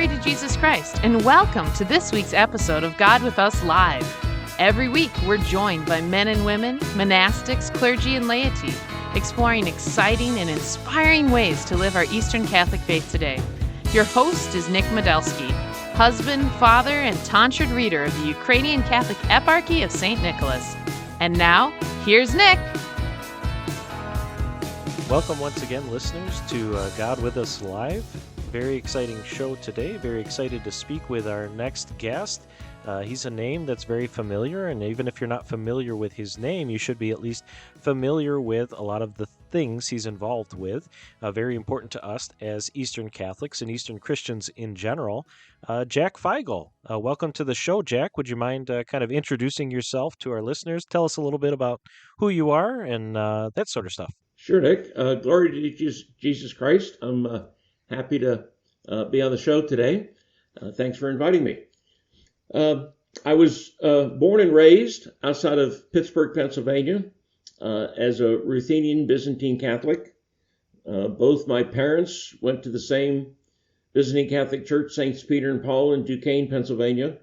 glory to Jesus Christ, and welcome to this week's episode of God with Us Live. Every week, we're joined by men and women, monastics, clergy, and laity, exploring exciting and inspiring ways to live our Eastern Catholic faith today. Your host is Nick Medelsky, husband, father, and tonsured reader of the Ukrainian Catholic Eparchy of St. Nicholas. And now, here's Nick. Welcome once again, listeners, to God with Us Live. Very exciting show today. Very excited to speak with our next guest. He's a name that's very familiar, and even if you're not familiar with his name, you should be at least familiar with a lot of the things he's involved with. Very important to us as Eastern Catholics and Eastern Christians in general. Jack Figel, welcome to the show, Jack. Would you mind kind of introducing yourself to our listeners? Tell us a little bit about who you are and that sort of stuff. Sure, Nick. Glory to Jesus Christ. I'm happy to be on the show today. Thanks for inviting me. I was born and raised outside of Pittsburgh, Pennsylvania, as a Ruthenian Byzantine Catholic. Both my parents went to the same Byzantine Catholic Church, Saints Peter and Paul in Duquesne, Pennsylvania.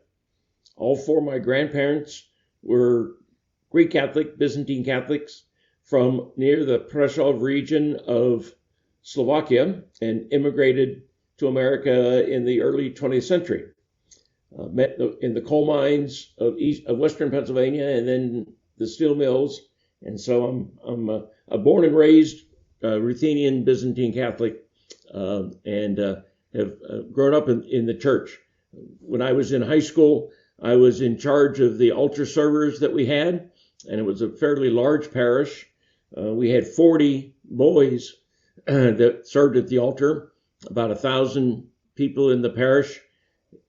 All four of my grandparents were Greek Catholic, Byzantine Catholics from near the Prešov region of Slovakia and immigrated to America in the early 20th century. Met in the coal mines of Western Pennsylvania and then the steel mills. And so I'm a born and raised Ruthenian Byzantine Catholic and have grown up in the church. When I was in high school, I was in charge of the altar servers that we had, and it was a fairly large parish. We had 40 boys that served at the altar, about 1,000 people in the parish,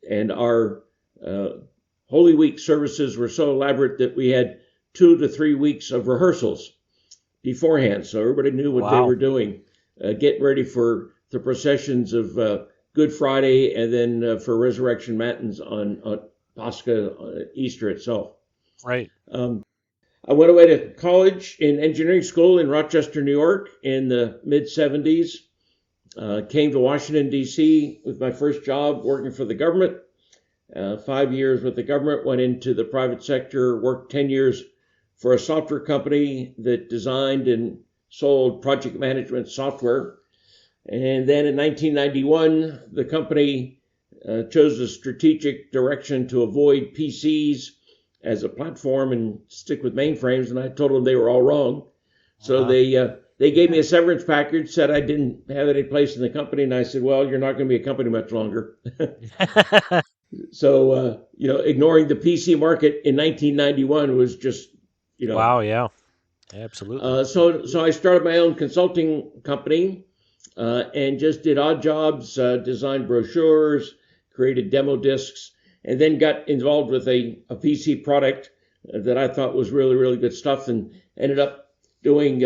and our Holy Week services were so elaborate that we had 2 to 3 weeks of rehearsals beforehand, so everybody knew what they were doing, getting ready for the processions of Good Friday and then for Resurrection Matins on Pascha, Easter itself. Right. I went away to college in engineering school in Rochester, New York in the mid-'70s. Came to Washington, D.C. with my first job working for the government. 5 years with the government, went into the private sector, worked 10 years for a software company that designed and sold project management software. And then in 1991, the company chose a strategic direction to avoid PCs as a platform and stick with mainframes, and I told them they were all wrong. So they gave me a severance package, said I didn't have any place in the company, and I said, well, you're not going to be a company much longer. So, ignoring the PC market in 1991 was just, Wow, yeah, absolutely. So I started my own consulting company and just did odd jobs, designed brochures, created demo discs, and then got involved with a PC product that I thought was really, really good stuff and ended up doing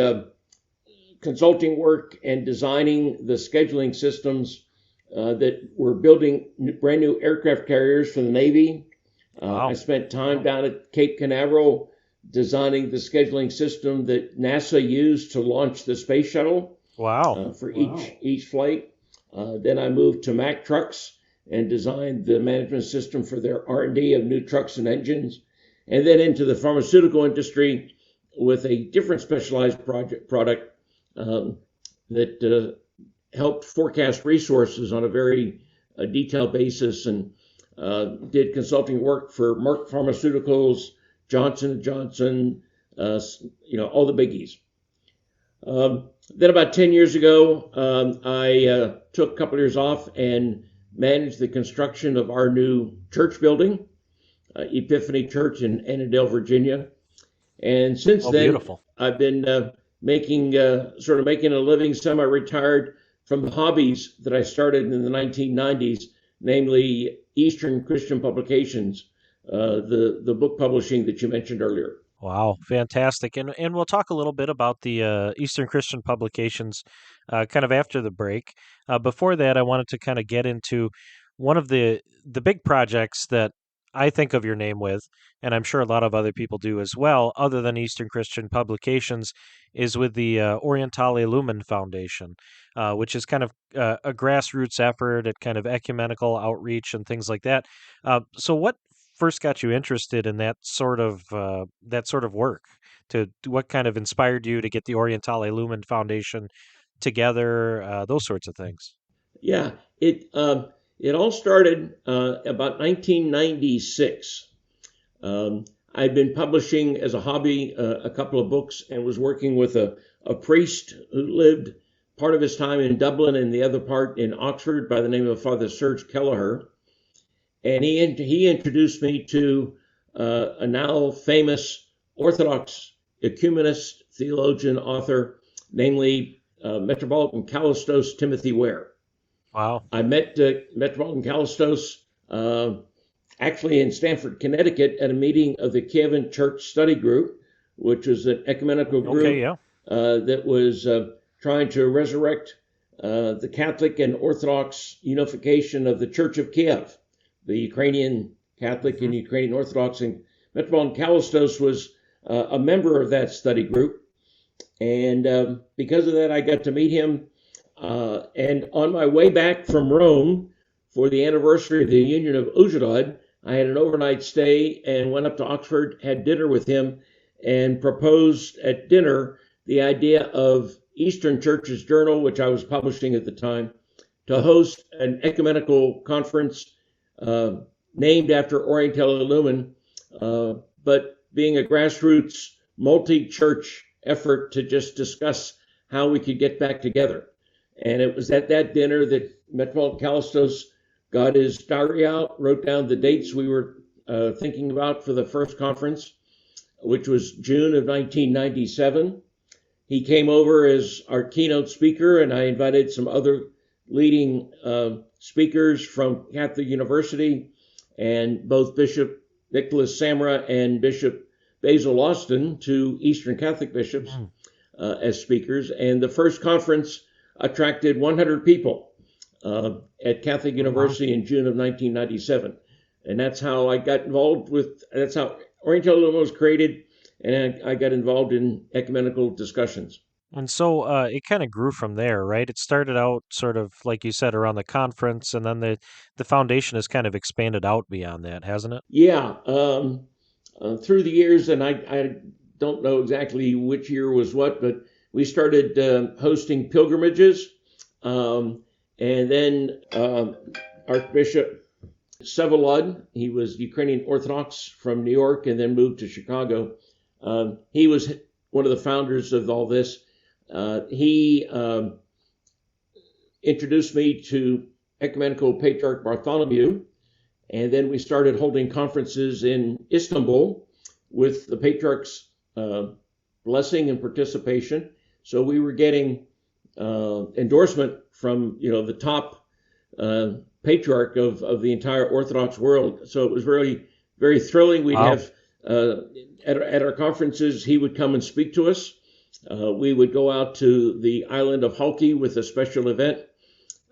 consulting work and designing the scheduling systems that were building brand new aircraft carriers for the Navy. Wow. I spent time down at Cape Canaveral designing the scheduling system that NASA used to launch the space shuttle. Wow. For each flight. Then I moved to Mack Trucks and designed the management system for their R&D of new trucks and engines, and then into the pharmaceutical industry with a different specialized product that helped forecast resources on a very detailed basis, and did consulting work for Merck Pharmaceuticals, Johnson & Johnson, all the biggies. Then about 10 years ago, I took a couple of years off and managed the construction of our new church building, Epiphany Church in Annandale, Virginia. And since then, beautiful. I've been making a living semi-retired from the hobbies that I started in the 1990s, namely Eastern Christian publications, the book publishing that you mentioned earlier. Wow, fantastic. And we'll talk a little bit about the Eastern Christian publications kind of after the break. Before that, I wanted to kind of get into one of the big projects that I think of your name with, and I'm sure a lot of other people do as well, other than Eastern Christian publications, is with the Orientale Lumen Foundation, which is kind of a grassroots effort at kind of ecumenical outreach and things like that. So, what first got you interested in that sort of work? What kind of inspired you to get the Orientale Lumen Foundation together? Those sorts of things. Yeah, it all started about 1996. I'd been publishing as a hobby a couple of books and was working with a priest who lived part of his time in Dublin and the other part in Oxford by the name of Father Serge Kelleher. And he introduced me to a now famous Orthodox ecumenist, theologian, author, namely Metropolitan Kallistos Timothy Ware. Wow. I met Metropolitan Kallistos actually in Stamford, Connecticut, at a meeting of the Kievan Church Study Group, which was an ecumenical group Okay, yeah. that was trying to resurrect the Catholic and Orthodox unification of the Church of Kiev, the Ukrainian Catholic and Ukrainian Orthodox. And Metropolitan Kallistos was a member of that study group. And because of that, I got to meet him. And on my way back from Rome for the anniversary of the Union of Ujhdod, I had an overnight stay and went up to Oxford, had dinner with him, and proposed at dinner the idea of Eastern Church's Journal, which I was publishing at the time, to host an ecumenical conference named after Orientale Lumen, but being a grassroots multi-church effort to just discuss how we could get back together. And it was at that dinner that Metropolitan Kallistos got his diary out, wrote down the dates we were thinking about for the first conference, which was June of 1997. He came over as our keynote speaker, and I invited some other leading speakers from Catholic University, and both Bishop Nicholas Samra and Bishop Basil Austin, two Eastern Catholic bishops, as speakers. And the first conference attracted 100 people at Catholic University in June of 1997. And that's how I got involved that's how Orientale Lumen was created, and I got involved in ecumenical discussions. And so it kind of grew from there, right? It started out sort of, like you said, around the conference, and then the foundation has kind of expanded out beyond that, hasn't it? Yeah, through the years, and I don't know exactly which year was what, but we started hosting pilgrimages, and then Archbishop Vsevolod, he was Ukrainian Orthodox from New York and then moved to Chicago. He was one of the founders of all this. He introduced me to Ecumenical Patriarch Bartholomew, and then we started holding conferences in Istanbul with the Patriarch's blessing and participation. So we were getting endorsement from the top patriarch of the entire Orthodox world. So it was really very thrilling. We'd have at our conferences, he would come and speak to us. We would go out to the island of Halki with a special event,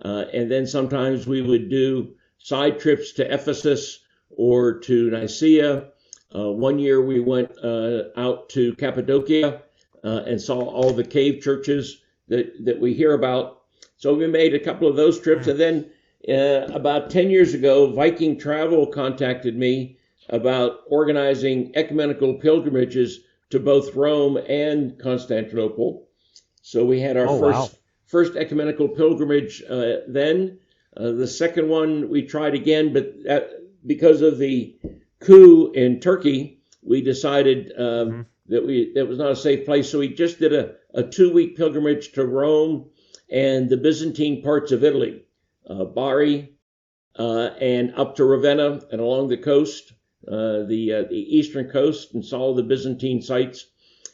and then sometimes we would do side trips to Ephesus or to Nicaea. One year we went out to Cappadocia and saw all the cave churches that we hear about. So we made a couple of those trips. And then about 10 years ago, Viking Travel contacted me about organizing ecumenical pilgrimages to both Rome and Constantinople. So we had our first ecumenical pilgrimage then. The second one we tried again, but because of the coup in Turkey, we decided that was not a safe place. So we just did a 2-week pilgrimage to Rome and the Byzantine parts of Italy, Bari, and up to Ravenna and along the coast, the eastern coast, and saw the Byzantine sites.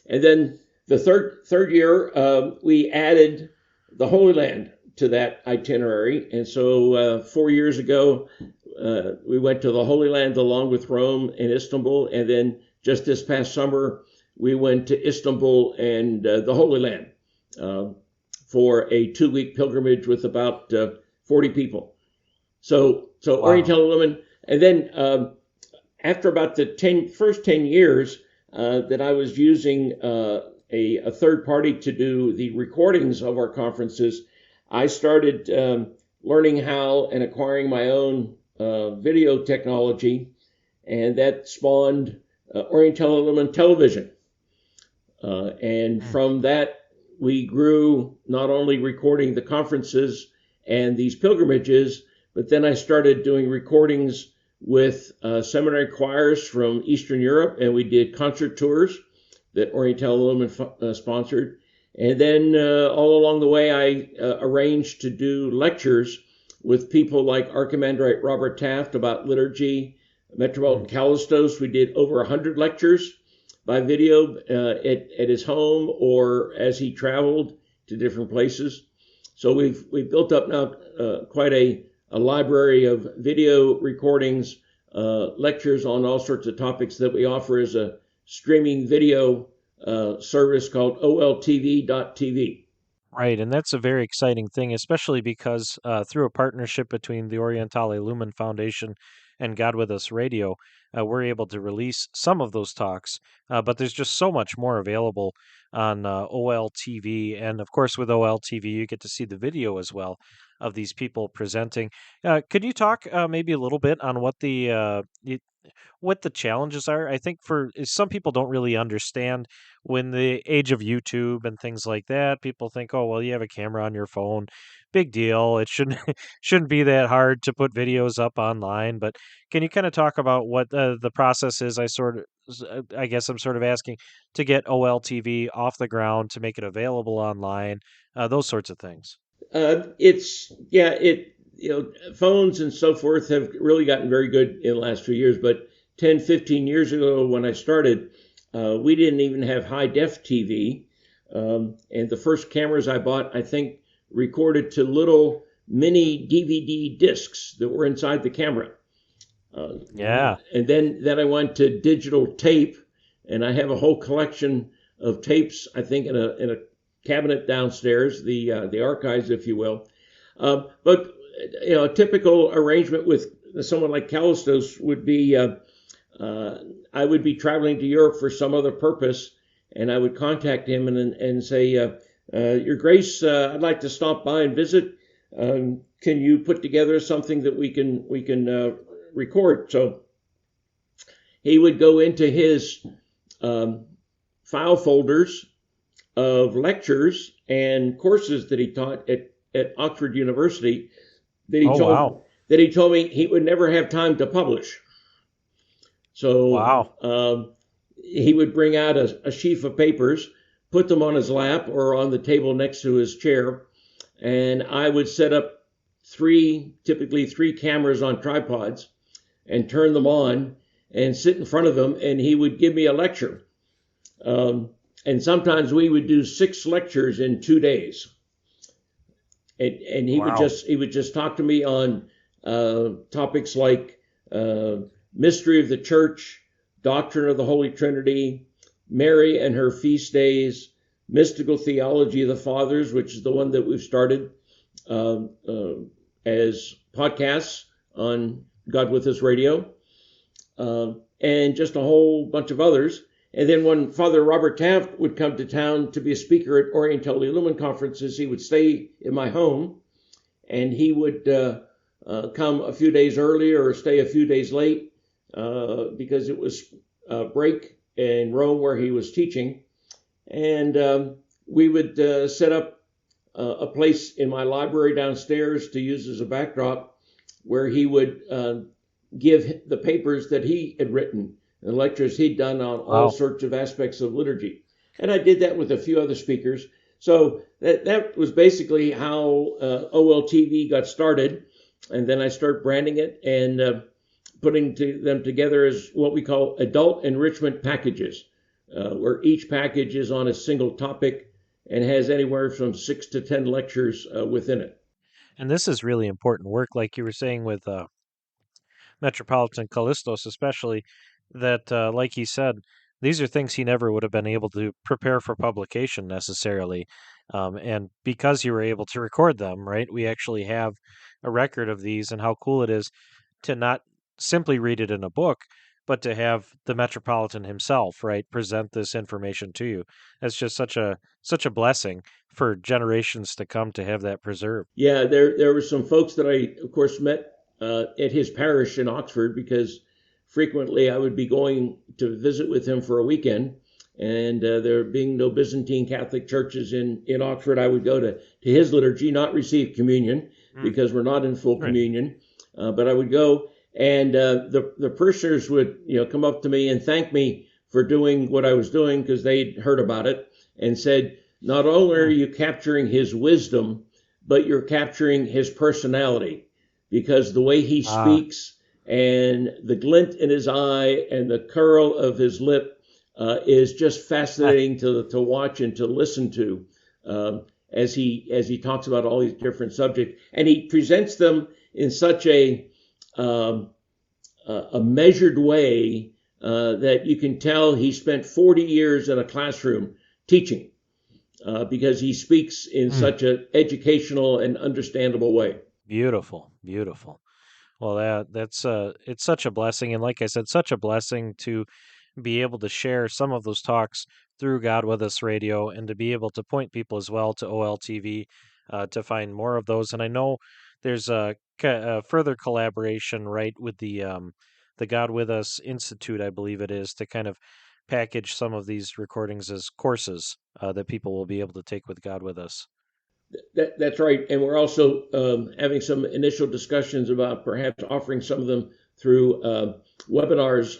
And then the third year, we added the Holy Land to that itinerary. And so 4 years ago, we went to the Holy Land along with Rome and Istanbul. And then just this past summer, we went to Istanbul and the Holy Land for a 2-week pilgrimage with about 40 people. So Orientale Lumen. And then after about the first 10 years that I was using a third party to do the recordings of our conferences, I started learning how and acquiring my own video technology, and that spawned Orientale Lumen Television. And from that, we grew not only recording the conferences and these pilgrimages, but then I started doing recordings with seminary choirs from Eastern Europe, and we did concert tours that Orientale Lumen sponsored. And then all along the way, I arranged to do lectures with people like Archimandrite Robert Taft about liturgy. Metropolitan Callistos, we did over 100 lectures by video at his home or as he traveled to different places. So we've built up now quite a library of video recordings, lectures on all sorts of topics that we offer as a streaming video service called oltv.tv. Right, and that's a very exciting thing, especially because through a partnership between the Orientale Lumen Foundation and God With Us Radio, we're able to release some of those talks. But there's just so much more available on OLTV, and of course, with OLTV, you get to see the video as well of these people presenting. Could you talk maybe a little bit on what the challenges are? I think for some people don't really understand when the age of YouTube and things like that, people think, oh, well, you have a camera on your phone, big deal. It shouldn't shouldn't be that hard to put videos up online. But can you kind of talk about what the process is? I guess I'm sort of asking to get OLTV off the ground to make it available online, those sorts of things. Phones and so forth have really gotten very good in the last few years, but 10, 15 years ago when I started, we didn't even have high def TV. And the first cameras I bought, I think, recorded to little mini DVD discs that were inside the camera. And then I went to digital tape, and I have a whole collection of tapes, I think, in a cabinet downstairs, the archives, if you will. But a typical arrangement with someone like Callistos would be I would be traveling to Europe for some other purpose, and I would contact him and say, Your Grace, I'd like to stop by and visit. Can you put together something that we can record? So he would go into his file folders of lectures and courses that he taught at Oxford University that he told me he would never have time to publish. So he would bring out a sheaf of papers, put them on his lap or on the table next to his chair, and I would set up typically three cameras on tripods and turn them on and sit in front of him, and he would give me a lecture. And sometimes we would do 6 lectures in 2 days. And he would just talk to me on topics like mystery of the Church, doctrine of the Holy Trinity, Mary and her feast days, mystical theology of the Fathers, which is the one that we've started as podcasts on God With Us Radio, and just a whole bunch of others. And then when Father Robert Taft would come to town to be a speaker at Orientale Lumen conferences, he would stay in my home, and he would come a few days early or stay a few days late because it was break in Rome where he was teaching. And we would set up a place in my library downstairs to use as a backdrop where he would give the papers that he had written, the lectures he'd done on all sorts of aspects of liturgy. And I did that with a few other speakers. So that was basically how OLTV got started. And then I started branding it and putting them together as what we call adult enrichment packages, where each package is on a single topic and has anywhere from 6 to 10 lectures within it. And this is really important work, like you were saying with Metropolitan Callistos, especially, that, like he said, these are things he never would have been able to prepare for publication necessarily. And because you were able to record them, right, we actually have a record of these, and how cool it is to not simply read it in a book, but to have the Metropolitan himself, right, present this information to you. That's just such a blessing for generations to come to have that preserved. Yeah, there were some folks that I, of course, met at his parish in Oxford, because frequently I would be going to visit with him for a weekend. And there being no Byzantine Catholic churches in Oxford, I would go to his liturgy, not receive communion because we're not in full communion. But I would go, and the parishioners would come up to me and thank me for doing what I was doing, because they'd heard about it and said, not only are you capturing his wisdom, but you're capturing his personality, because the way he speaks and the glint in his eye and the curl of his lip is just fascinating to watch and to listen to, as he talks about all these different subjects, and he presents them in such a measured way that you can tell he spent 40 years in a classroom teaching, because he speaks in such an educational and understandable way. Beautiful, beautiful. Well, that's it's such a blessing, and like I said, such a blessing to be able to share some of those talks through God With Us Radio, and to be able to point people as well to OLTV to find more of those. And I know there's a further collaboration, right, with the God With Us Institute, I believe it is, to kind of package some of these recordings as courses that people will be able to take with God With Us. That's right. And we're also having some initial discussions about perhaps offering some of them through webinars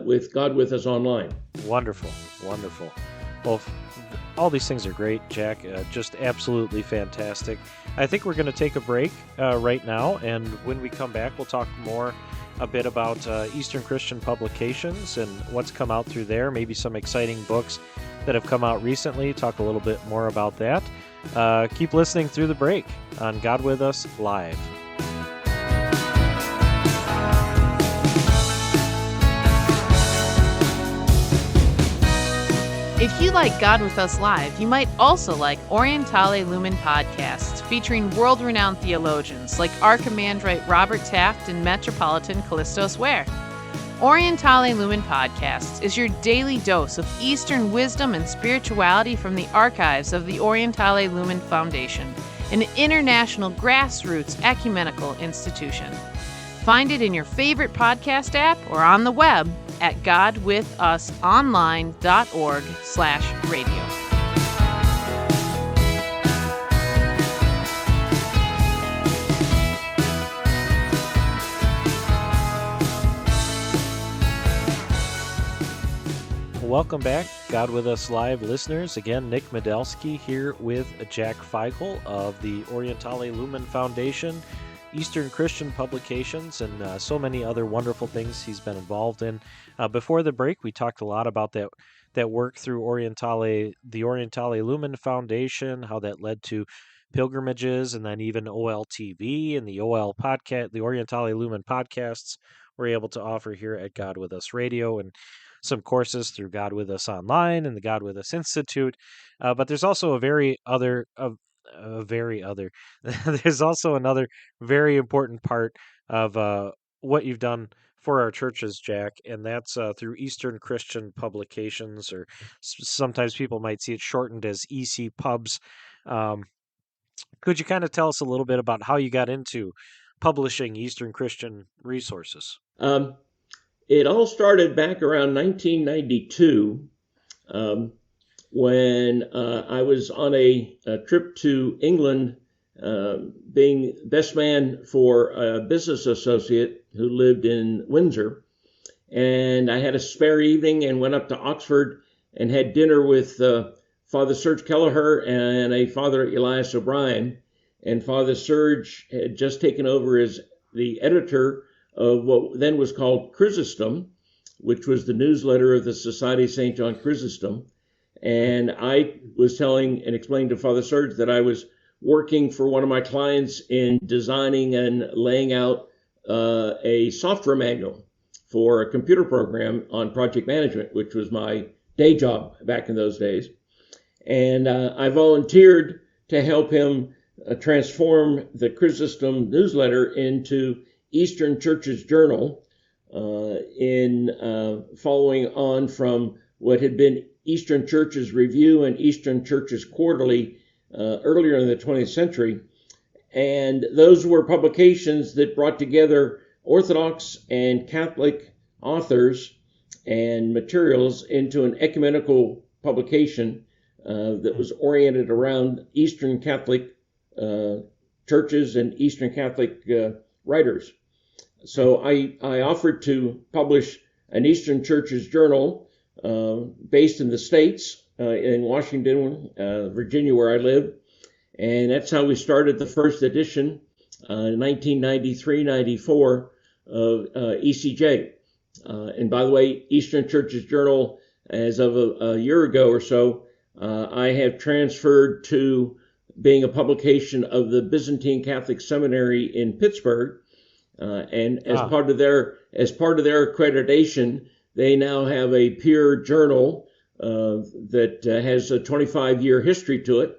with God With Us online. Wonderful, wonderful. Well, all these things are great, Jack. Just absolutely fantastic. I think we're going to take a break right now, and when we come back, we'll talk more a bit about Eastern Christian publications and what's come out through there, maybe some exciting books that have come out recently, talk a little bit more about that. Keep listening through the break on God With Us Live. If you like God With Us Live, you might also like Orientale Lumen podcasts featuring world-renowned theologians like Archimandrite Robert Taft and Metropolitan Callistos Ware. Orientale Lumen Podcasts is your daily dose of Eastern wisdom and spirituality from the archives of the Orientale Lumen Foundation, an international grassroots ecumenical institution. Find it in your favorite podcast app or on the web at godwithusonline.org/radio. Welcome back, God With Us Live listeners. Again, Nick Medelsky here with Jack Figel of the Orientale Lumen Foundation, Eastern Christian publications, and so many other wonderful things he's been involved in. Before the break, we talked a lot about that work through the Orientale Lumen Foundation, how that led to pilgrimages, and then even OLTV and the OL podcast, the Orientale Lumen podcasts we're able to offer here at God With Us Radio, and some courses through God With Us Online and the God With Us Institute. But there's also there's also another very important part of what you've done for our churches, Jack, and that's through Eastern Christian publications, or sometimes people might see it shortened as EC Pubs. Could you kind of tell us a little bit about how you got into publishing Eastern Christian resources? It all started back around 1992 when I was on a trip to England, being best man for a business associate who lived in Windsor. And I had a spare evening and went up to Oxford and had dinner with Father Serge Kelleher and a Father Elias O'Brien. And Father Serge had just taken over as the editor of what then was called Chrysostom, which was the newsletter of the Society of St. John Chrysostom. And I was telling and explaining to Father Serge that I was working for one of my clients in designing and laying out a software manual for a computer program on project management, which was my day job back in those days. And I volunteered to help him transform the Chrysostom newsletter into Eastern Church's Journal, in following on from what had been Eastern Church's Review and Eastern Church's Quarterly earlier in the 20th century. And those were publications that brought together Orthodox and Catholic authors and materials into an ecumenical publication that was oriented around Eastern Catholic churches and Eastern Catholic writers. So I offered to publish an Eastern Church's journal based in the States, in Washington, Virginia, where I live. And that's how we started the first edition in 1993-94 of ECJ. And by the way, Eastern Church's Journal, as of a year ago or so, I have transferred to being a publication of the Byzantine Catholic Seminary in Pittsburgh. And as part of their accreditation, they now have a peer journal that has a 25-year history to it.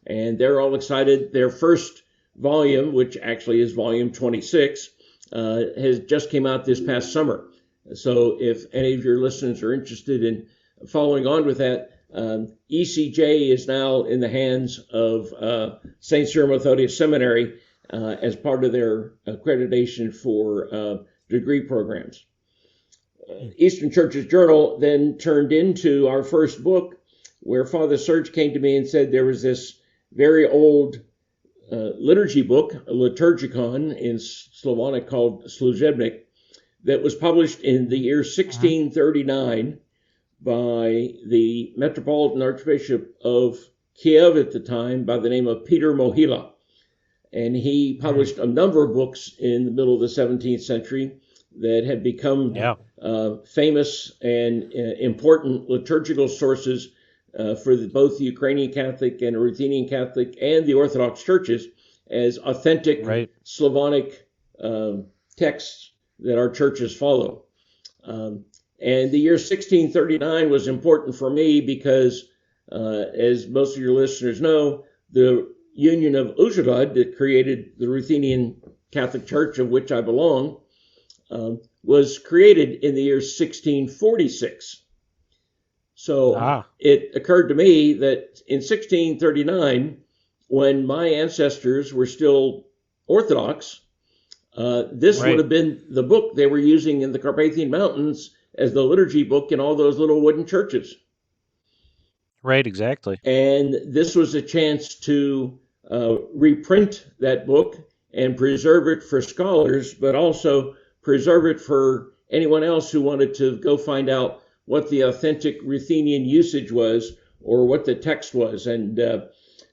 And they're all excited. Their first volume, which actually is volume 26, has just came out this past summer. So if any of your listeners are interested in following on with that, ECJ is now in the hands of St. Cyril Methodius Seminary as part of their accreditation for degree programs. Eastern Church's Journal then turned into our first book, where Father Serge came to me and said there was this very old liturgy book, a liturgicon in Slavonic called služebnik, that was published in the year 1639 by the Metropolitan Archbishop of Kiev at the time by the name of Peter Mohila. And he published a number of books in the middle of the 17th century that have become famous and important liturgical sources for both the Ukrainian Catholic and Ruthenian Catholic and the Orthodox churches as authentic Slavonic texts that our churches follow. And the year 1639 was important for me because, as most of your listeners know, the Union of Uzhhorod that created the Ruthenian Catholic Church, of which I belong, was created in the year 1646. So it occurred to me that in 1639, when my ancestors were still Orthodox, this would have been the book they were using in the Carpathian Mountains as the liturgy book in all those little wooden churches. Right, exactly. And this was a chance to reprint that book and preserve it for scholars, but also preserve it for anyone else who wanted to go find out what the authentic Ruthenian usage was or what the text was. And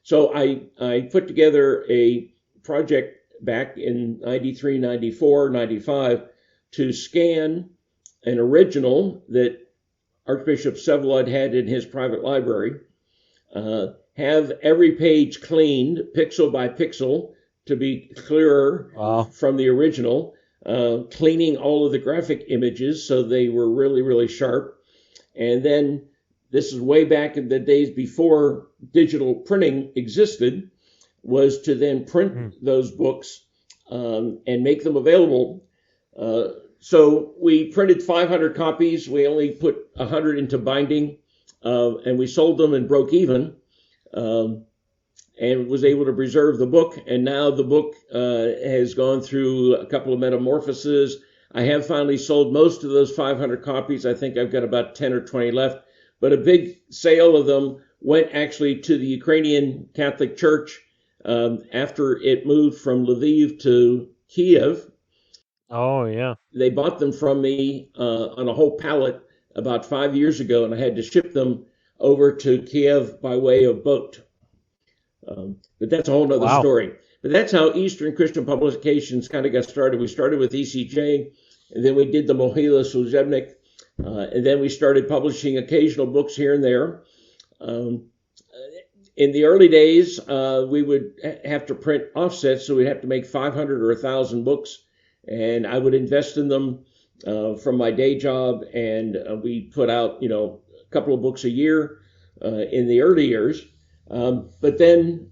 so I put together a project back in 93, 94, 95 to scan an original that Archbishop Vsevolod had in his private library, have every page cleaned pixel by pixel to be clearer from the original, cleaning all of the graphic images so they were really, really sharp. And then this is way back in the days before digital printing existed, was to then print those books and make them available. So we printed 500 copies. We only put 100 into binding, and we sold them and broke even, and was able to preserve the book. And now the book has gone through a couple of metamorphoses. I have finally sold most of those 500 copies. I think I've got about 10 or 20 left. But a big sale of them went actually to the Ukrainian Catholic Church after it moved from Lviv to Kiev. Oh, yeah. They bought them from me on a whole pallet about 5 years ago, and I had to ship them over to Kiev by way of boat. But that's a whole other story. But that's how Eastern Christian Publications kind of got started. We started with ECJ, and then we did the Mohila služebnik, and then we started publishing occasional books here and there. In the early days, we would have to print offsets, so we'd have to make 500 or 1,000 books, and I would invest in them from my day job, and we put out, a couple of books a year in the early years. But then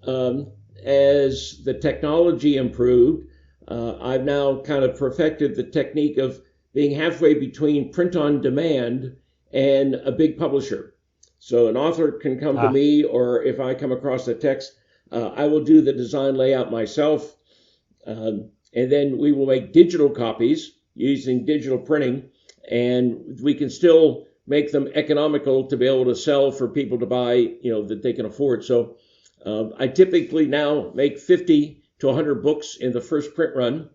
as the technology improved, I've now kind of perfected the technique of being halfway between print on demand and a big publisher. So an author can come to me, or if I come across a text, I will do the design layout myself. And then we will make digital copies using digital printing, and we can still make them economical to be able to sell for people to buy, that they can afford. So I typically now make 50 to 100 books in the first print run.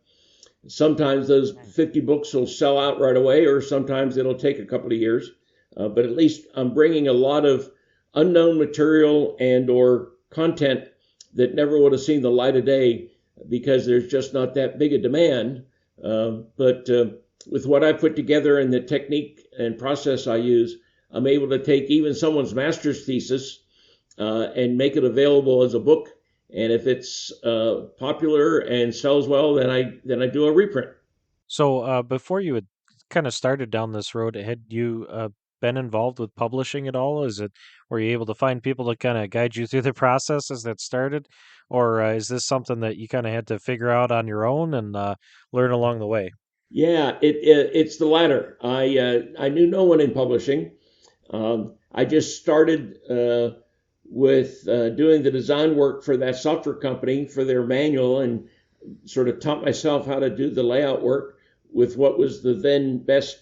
Sometimes those 50 books will sell out right away, or sometimes it'll take a couple of years. But at least I'm bringing a lot of unknown material and or content that never would have seen the light of day because there's just not that big a demand. But with what I put together and the technique and process I use, I'm able to take even someone's master's thesis and make it available as a book. And if it's popular and sells well, then I do a reprint. So before you had kind of started down this road, had you been involved with publishing at all? Were you able to find people to kind of guide you through the process as that started, or is this something that you kind of had to figure out on your own and learn along the way? Yeah, it's the latter. I knew no one in publishing. I just started with doing the design work for that software company for their manual, and sort of taught myself how to do the layout work with what was the then best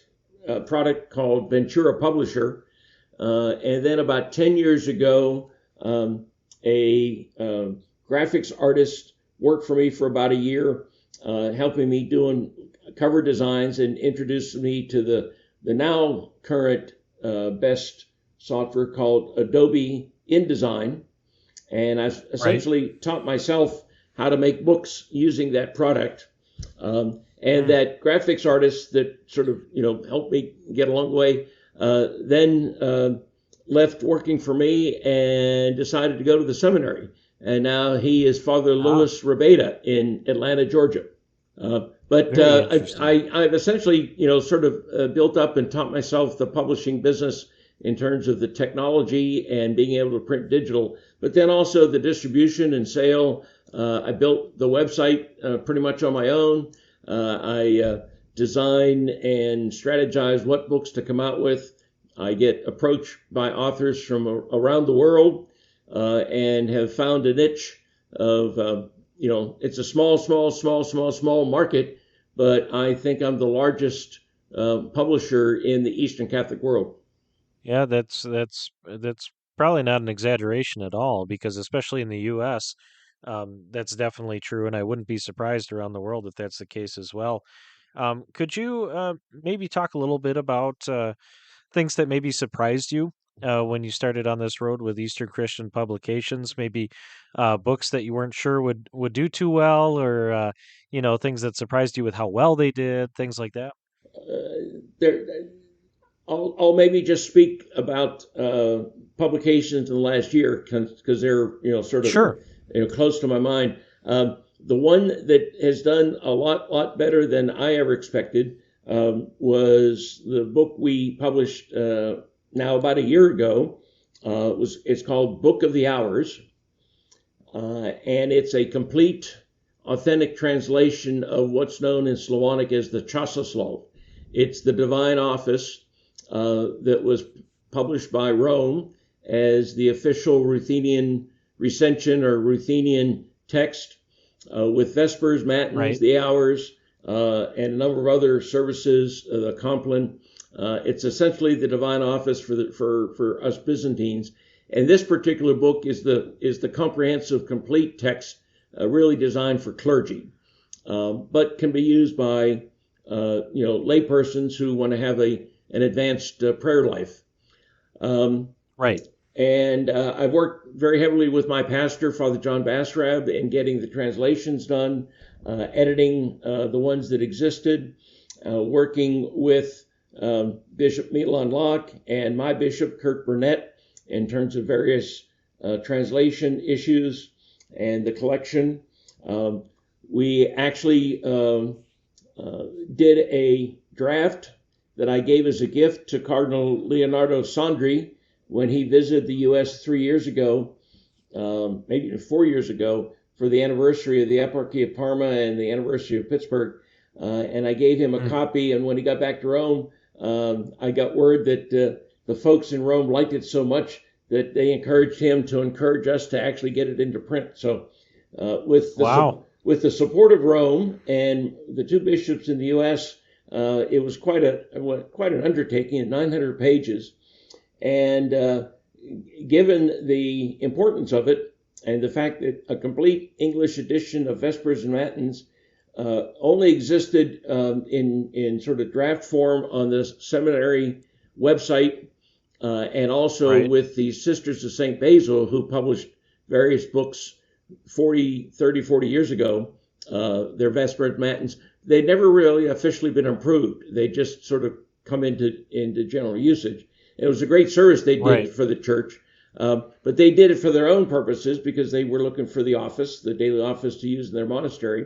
product called Ventura Publisher. And then about 10 years ago, a graphics artist worked for me for about a year, helping me doing cover designs, and introduced me to the now current best software called Adobe InDesign. And I've essentially taught myself how to make books using that product. And that graphics artist that sort of, helped me get along the way, then left working for me and decided to go to the seminary. And now he is Father Louis Rabeda in Atlanta, Georgia. But I've essentially, sort of built up and taught myself the publishing business in terms of the technology and being able to print digital, but then also the distribution and sale. I built the website pretty much on my own. I design and strategize what books to come out with. I get approached by authors from around the world and have found a niche of, it's a small market, but I think I'm the largest publisher in the Eastern Catholic world. Yeah, that's probably not an exaggeration at all, because especially in the U.S., that's definitely true, and I wouldn't be surprised around the world if that's the case as well. Could you maybe talk a little bit about things that maybe surprised you when you started on this road with Eastern Christian publications? Maybe books that you weren't sure would do too well, or things that surprised you with how well they did, things like that. I'll maybe just speak about publications in the last year because they're sort of close to my mind. The one that has done a lot better than I ever expected was the book we published now about a year ago. It's called Book of the Hours, and it's a complete, authentic translation of what's known in Slavonic as the Časoslav. It's the divine office that was published by Rome as the official Ruthenian recension or Ruthenian text, with Vespers, Matins, the Hours, and a number of other services, the Compline. It's essentially the divine office for us Byzantines. And this particular book is the comprehensive, complete text, really designed for clergy, but can be used by lay persons who want to have an advanced prayer life. And I've worked very heavily with my pastor, Father John Basrab, in getting the translations done, editing the ones that existed, working with Bishop Milan Locke and my bishop, Kirk Burnett, in terms of various translation issues and the collection. We actually did a draft that I gave as a gift to Cardinal Leonardo Sandri when he visited the U.S. 3 years ago, maybe 4 years ago, for the anniversary of the Eparchy of Parma and the anniversary of Pittsburgh. and I gave him a copy. And when he got back to Rome, I got word that the folks in Rome liked it so much that they encouraged him to encourage us to actually get it into print. So with the support of Rome and the two bishops in the U.S., it was quite an undertaking, 900 pages. And given the importance of it and the fact that a complete English edition of Vespers and Matins only existed in sort of draft form on the seminary website, and also with the Sisters of St. Basil, who published various books 40 years ago, their Vespers Matins, they'd never really officially been approved. They just sort of come into general usage. It was a great service they did for the church, but they did it for their own purposes because they were looking for the office, the daily office to use in their monastery,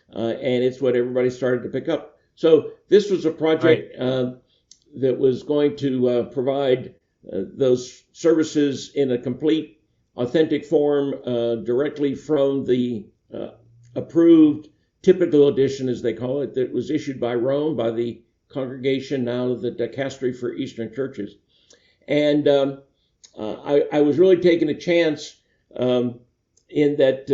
and it's what everybody started to pick up. So this was a project that was going to provide those services in a complete, authentic form directly from the approved typical edition, as they call it, that was issued by Rome, by the congregation, now the Dicastery for Eastern Churches. And I was really taking a chance in that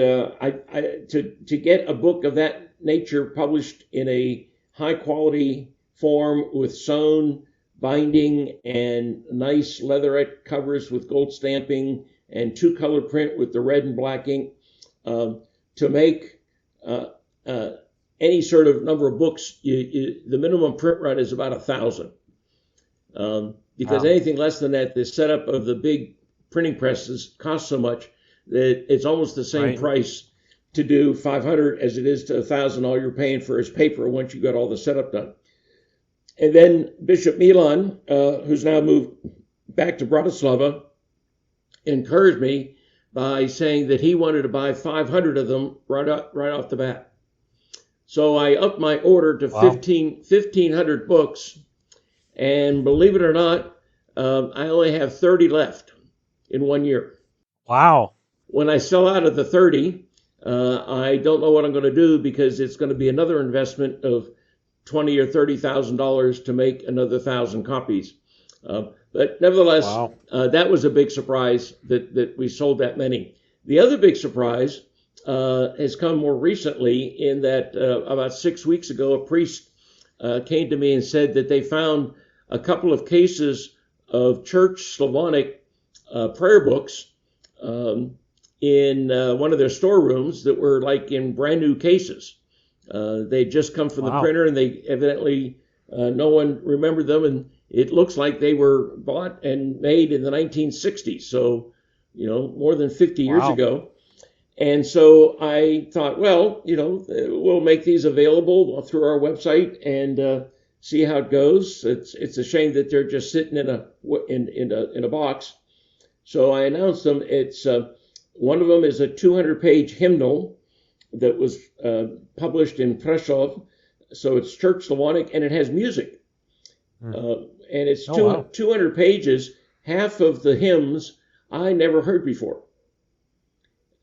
to get a book of that nature published in a high quality form with sewn binding and nice leatherette covers with gold stamping and two-color print with the red and black ink, to make any sort of number of books, the minimum print run is about 1,000. Because anything less than that, the setup of the big printing presses costs so much that it's almost the same price to do 500 as it is to 1,000. All you're paying for is paper once you got all the setup done. And then Bishop Milan, who's now moved back to Bratislava, encouraged me by saying that he wanted to buy 500 of them right off the bat. So I upped my order to 1,500 books, and believe it or not, I only have 30 left in 1 year. Wow. When I sell out of the 30, I don't know what I'm going to do, because it's going to be another investment of $20,000 or $30,000 to make another 1,000 copies. But nevertheless, that was a big surprise that we sold that many. The other big surprise has come more recently, in that about 6 weeks ago, a priest came to me and said that they found a couple of cases of church Slavonic prayer books in one of their storerooms that were like in brand new cases. They'd just come from the printer, and they evidently, no one remembered them, and it looks like they were bought and made in the 1960s, so, more than 50 years ago. And so I thought, well, we'll make these available through our website and see how it goes. It's a shame that they're just sitting in a box. So I announced them. It's one of them is a 200-page hymnal that was published in Prešov. So it's Church Slavonic, and it has music. And it's 200 pages. Half of the hymns I never heard before.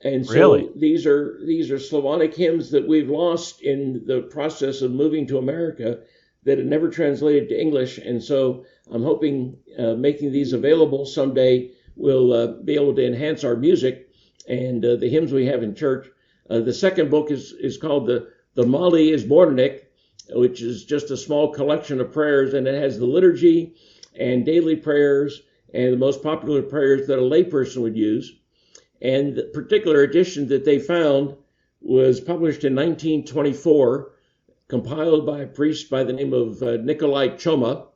And so these are Slavonic hymns that we've lost in the process of moving to America, that had never translated to English. And so I'm hoping making these available someday will be able to enhance our music and the hymns we have in church. The second book is called the melodious, which is just a small collection of prayers, and it has the liturgy and daily prayers and the most popular prayers that a layperson would use. And the particular edition that they found was published in 1924, compiled by a priest by the name of Nikolai Choma.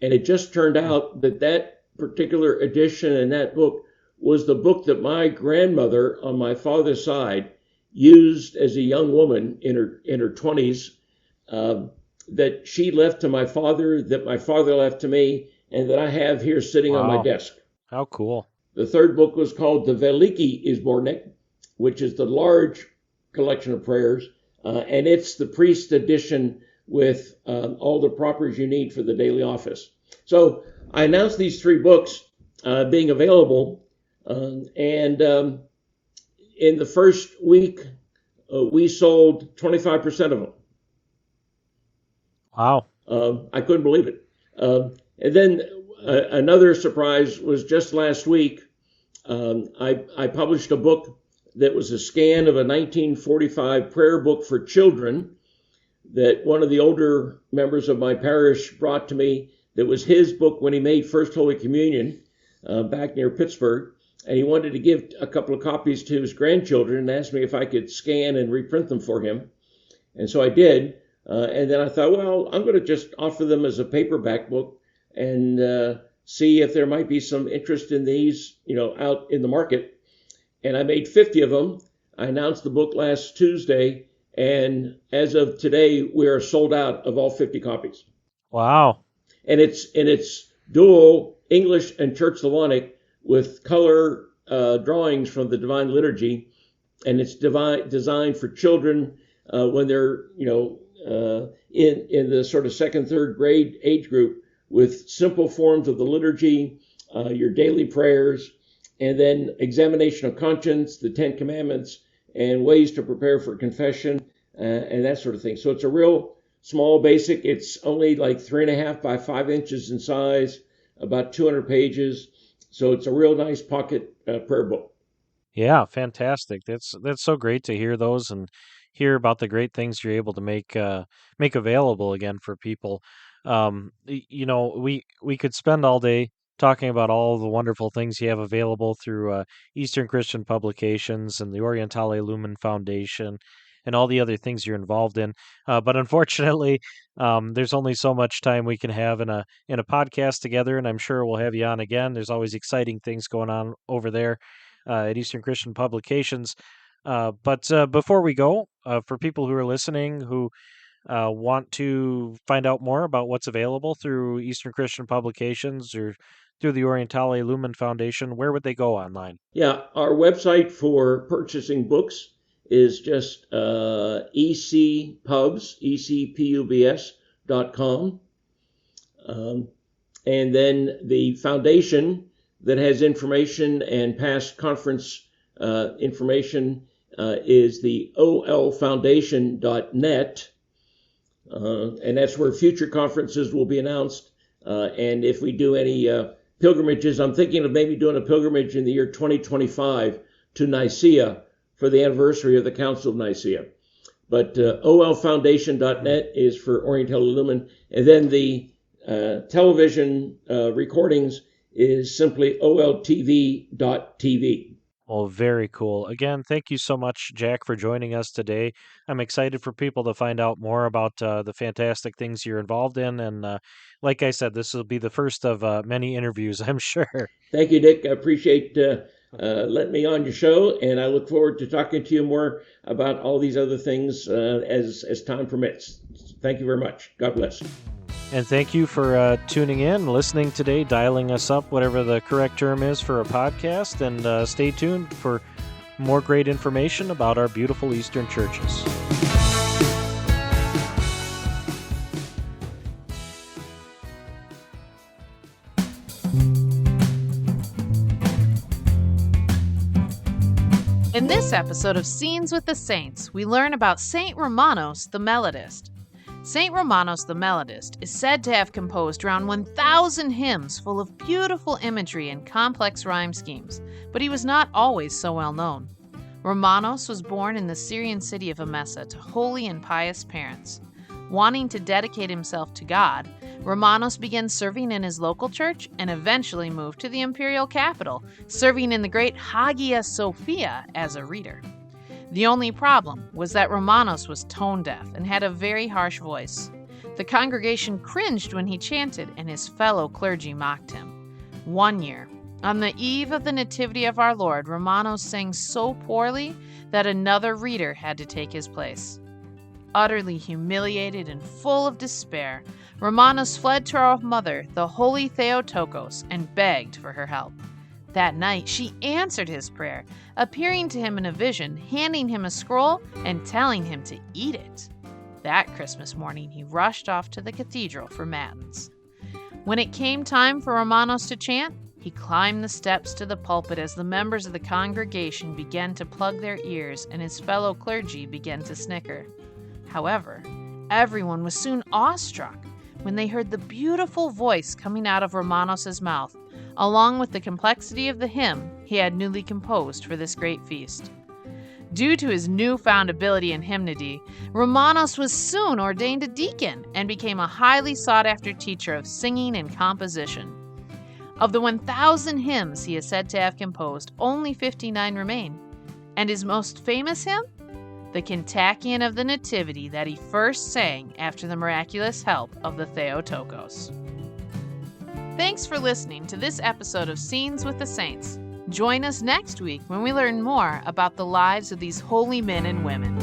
And it just turned out that particular edition and that book was the book that my grandmother on my father's side used as a young woman in her 20s, that she left to my father, that my father left to me, and that I have here sitting on my desk. How cool. The third book was called the Veliki Izbornik, which is the large collection of prayers, and it's the priest edition with all the propers you need for the daily office. So I announced these three books being available, and in the first week, we sold 25% of them. Wow. I couldn't believe it. And then another surprise was just last week. I published a book that was a scan of a 1945 prayer book for children that one of the older members of my parish brought to me. That was his book when he made First Holy Communion back near Pittsburgh. And he wanted to give a couple of copies to his grandchildren and asked me if I could scan and reprint them for him. And so I did. And then I thought, well, I'm going to just offer them as a paperback book and see if there might be some interest in these, out in the market. And I made 50 of them. I announced the book last Tuesday. And as of today, we are sold out of all 50 copies. Wow. And it's dual English and Church Slavonic with color drawings from the Divine Liturgy. And it's designed for children when they're, in the sort of second, third grade age group, with simple forms of the liturgy, your daily prayers, and then examination of conscience, the 10 Commandments, and ways to prepare for confession, and that sort of thing. So it's a real small, basic. It's only like 3.5 by 5 inches in size, about 200 pages. So it's a real nice pocket prayer book. Yeah, fantastic. That's so great to hear those and hear about the great things you're able to make available again for people. We could spend all day talking about all the wonderful things you have available through Eastern Christian Publications and the Orientale Lumen Foundation and all the other things you're involved in. But unfortunately, there's only so much time we can have in a podcast together, and I'm sure we'll have you on again. There's always exciting things going on over there at Eastern Christian Publications. But before we go, for people who are listening who want to find out more about what's available through Eastern Christian Publications or through the Orientale Lumen Foundation, where would they go online? Yeah, our website for purchasing books is just ecpubs.com. And then the foundation that has information and past conference information is the olfoundation.net. And that's where future conferences will be announced. And if we do any pilgrimages, I'm thinking of maybe doing a pilgrimage in the year 2025 to Nicaea for the anniversary of the Council of Nicaea. But olfoundation.net is for Orientale Lumen. And then the television recordings is simply oltv.tv. Oh, very cool. Again, thank you so much, Jack, for joining us today. I'm excited for people to find out more about the fantastic things you're involved in. And like I said, this will be the first of many interviews, I'm sure. Thank you, Dick. I appreciate letting me on your show, and I look forward to talking to you more about all these other things as time permits. Thank you very much. God bless. And thank you for tuning in, listening today, dialing us up, whatever the correct term is for a podcast, and stay tuned for more great information about our beautiful Eastern churches. In this episode of Scenes with the Saints, we learn about Saint Romanos the Melodist. Saint Romanos the Melodist is said to have composed around 1,000 hymns full of beautiful imagery and complex rhyme schemes, but he was not always so well known. Romanos was born in the Syrian city of Emesa to holy and pious parents. Wanting to dedicate himself to God, Romanos began serving in his local church and eventually moved to the imperial capital, serving in the great Hagia Sophia as a reader. The only problem was that Romanos was tone deaf and had a very harsh voice. The congregation cringed when he chanted, and his fellow clergy mocked him. One year, on the eve of the Nativity of our Lord, Romanos sang so poorly that another reader had to take his place. Utterly humiliated and full of despair, Romanos fled to our mother, the Holy Theotokos, and begged for her help. That night, she answered his prayer, appearing to him in a vision, handing him a scroll, and telling him to eat it. That Christmas morning, he rushed off to the cathedral for matins. When it came time for Romanos to chant, he climbed the steps to the pulpit as the members of the congregation began to plug their ears and his fellow clergy began to snicker. However, Everyone was soon awestruck when they heard the beautiful voice coming out of Romanos' mouth, along with the complexity of the hymn he had newly composed for this great feast. Due to his newfound ability in hymnody, Romanos was soon ordained a deacon and became a highly sought-after teacher of singing and composition. Of the 1,000 hymns he is said to have composed, only 59 remain. And his most famous hymn? The Kontakion of the Nativity that he first sang after the miraculous help of the Theotokos. Thanks for listening to this episode of Scenes with the Saints. Join us next week when we learn more about the lives of these holy men and women.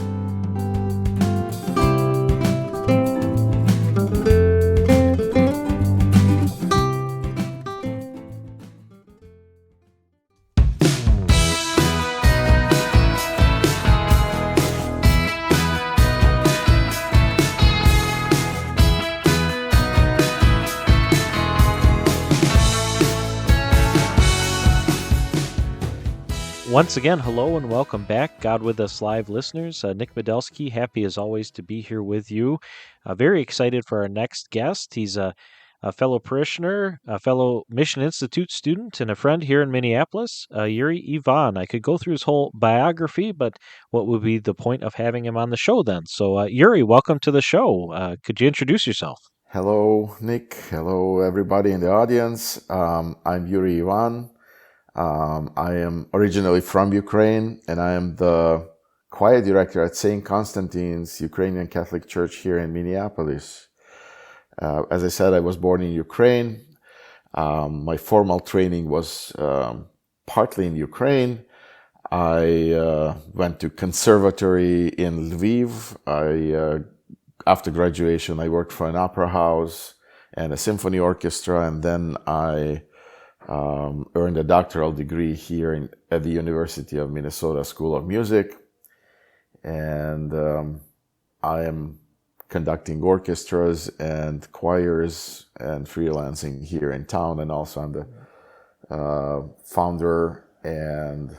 Once again, hello and welcome back, God With Us Live listeners. Nick Medelsky, happy as always to be here with you. Very excited for our next guest. He's a fellow parishioner, a fellow Mission Institute student, and a friend here in Minneapolis, Yuri Ivan. I could go through his whole biography, but what would be the point of having him on the show then? So, Yuri, welcome to the show. Could you introduce yourself? Hello, Nick. Hello, everybody in the audience. I'm Yuri Ivan. I am originally from Ukraine, and I am the choir director at St. Constantine's Ukrainian Catholic Church here in Minneapolis. As I said, I was born in Ukraine. My formal training was partly in Ukraine. I went to conservatory in Lviv. After graduation, I worked for an opera house and a symphony orchestra, and then I earned a doctoral degree here at the University of Minnesota School of Music, and I am conducting orchestras and choirs and freelancing here in town, and also I'm the founder and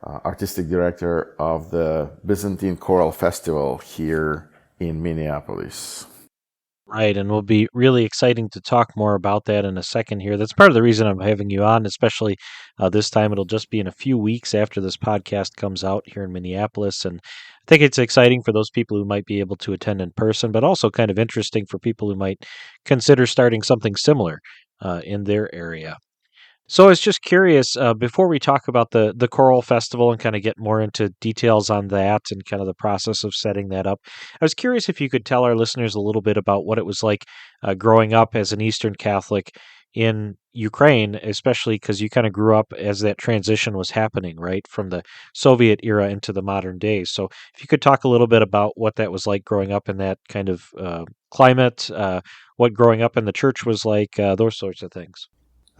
artistic director of the Byzantine Choral Festival here in Minneapolis. Right, and we'll be really exciting to talk more about that in a second here. That's part of the reason I'm having you on, especially this time. It'll just be in a few weeks after this podcast comes out here in Minneapolis, and I think it's exciting for those people who might be able to attend in person, but also kind of interesting for people who might consider starting something similar in their area. So I was just curious, before we talk about the choral festival and kind of get more into details on that and kind of the process of setting that up, I was curious if you could tell our listeners a little bit about what it was like growing up as an Eastern Catholic in Ukraine, especially because you kind of grew up as that transition was happening, right, from the Soviet era into the modern day. So if you could talk a little bit about what that was like growing up in that kind of climate, what growing up in the church was like, those sorts of things.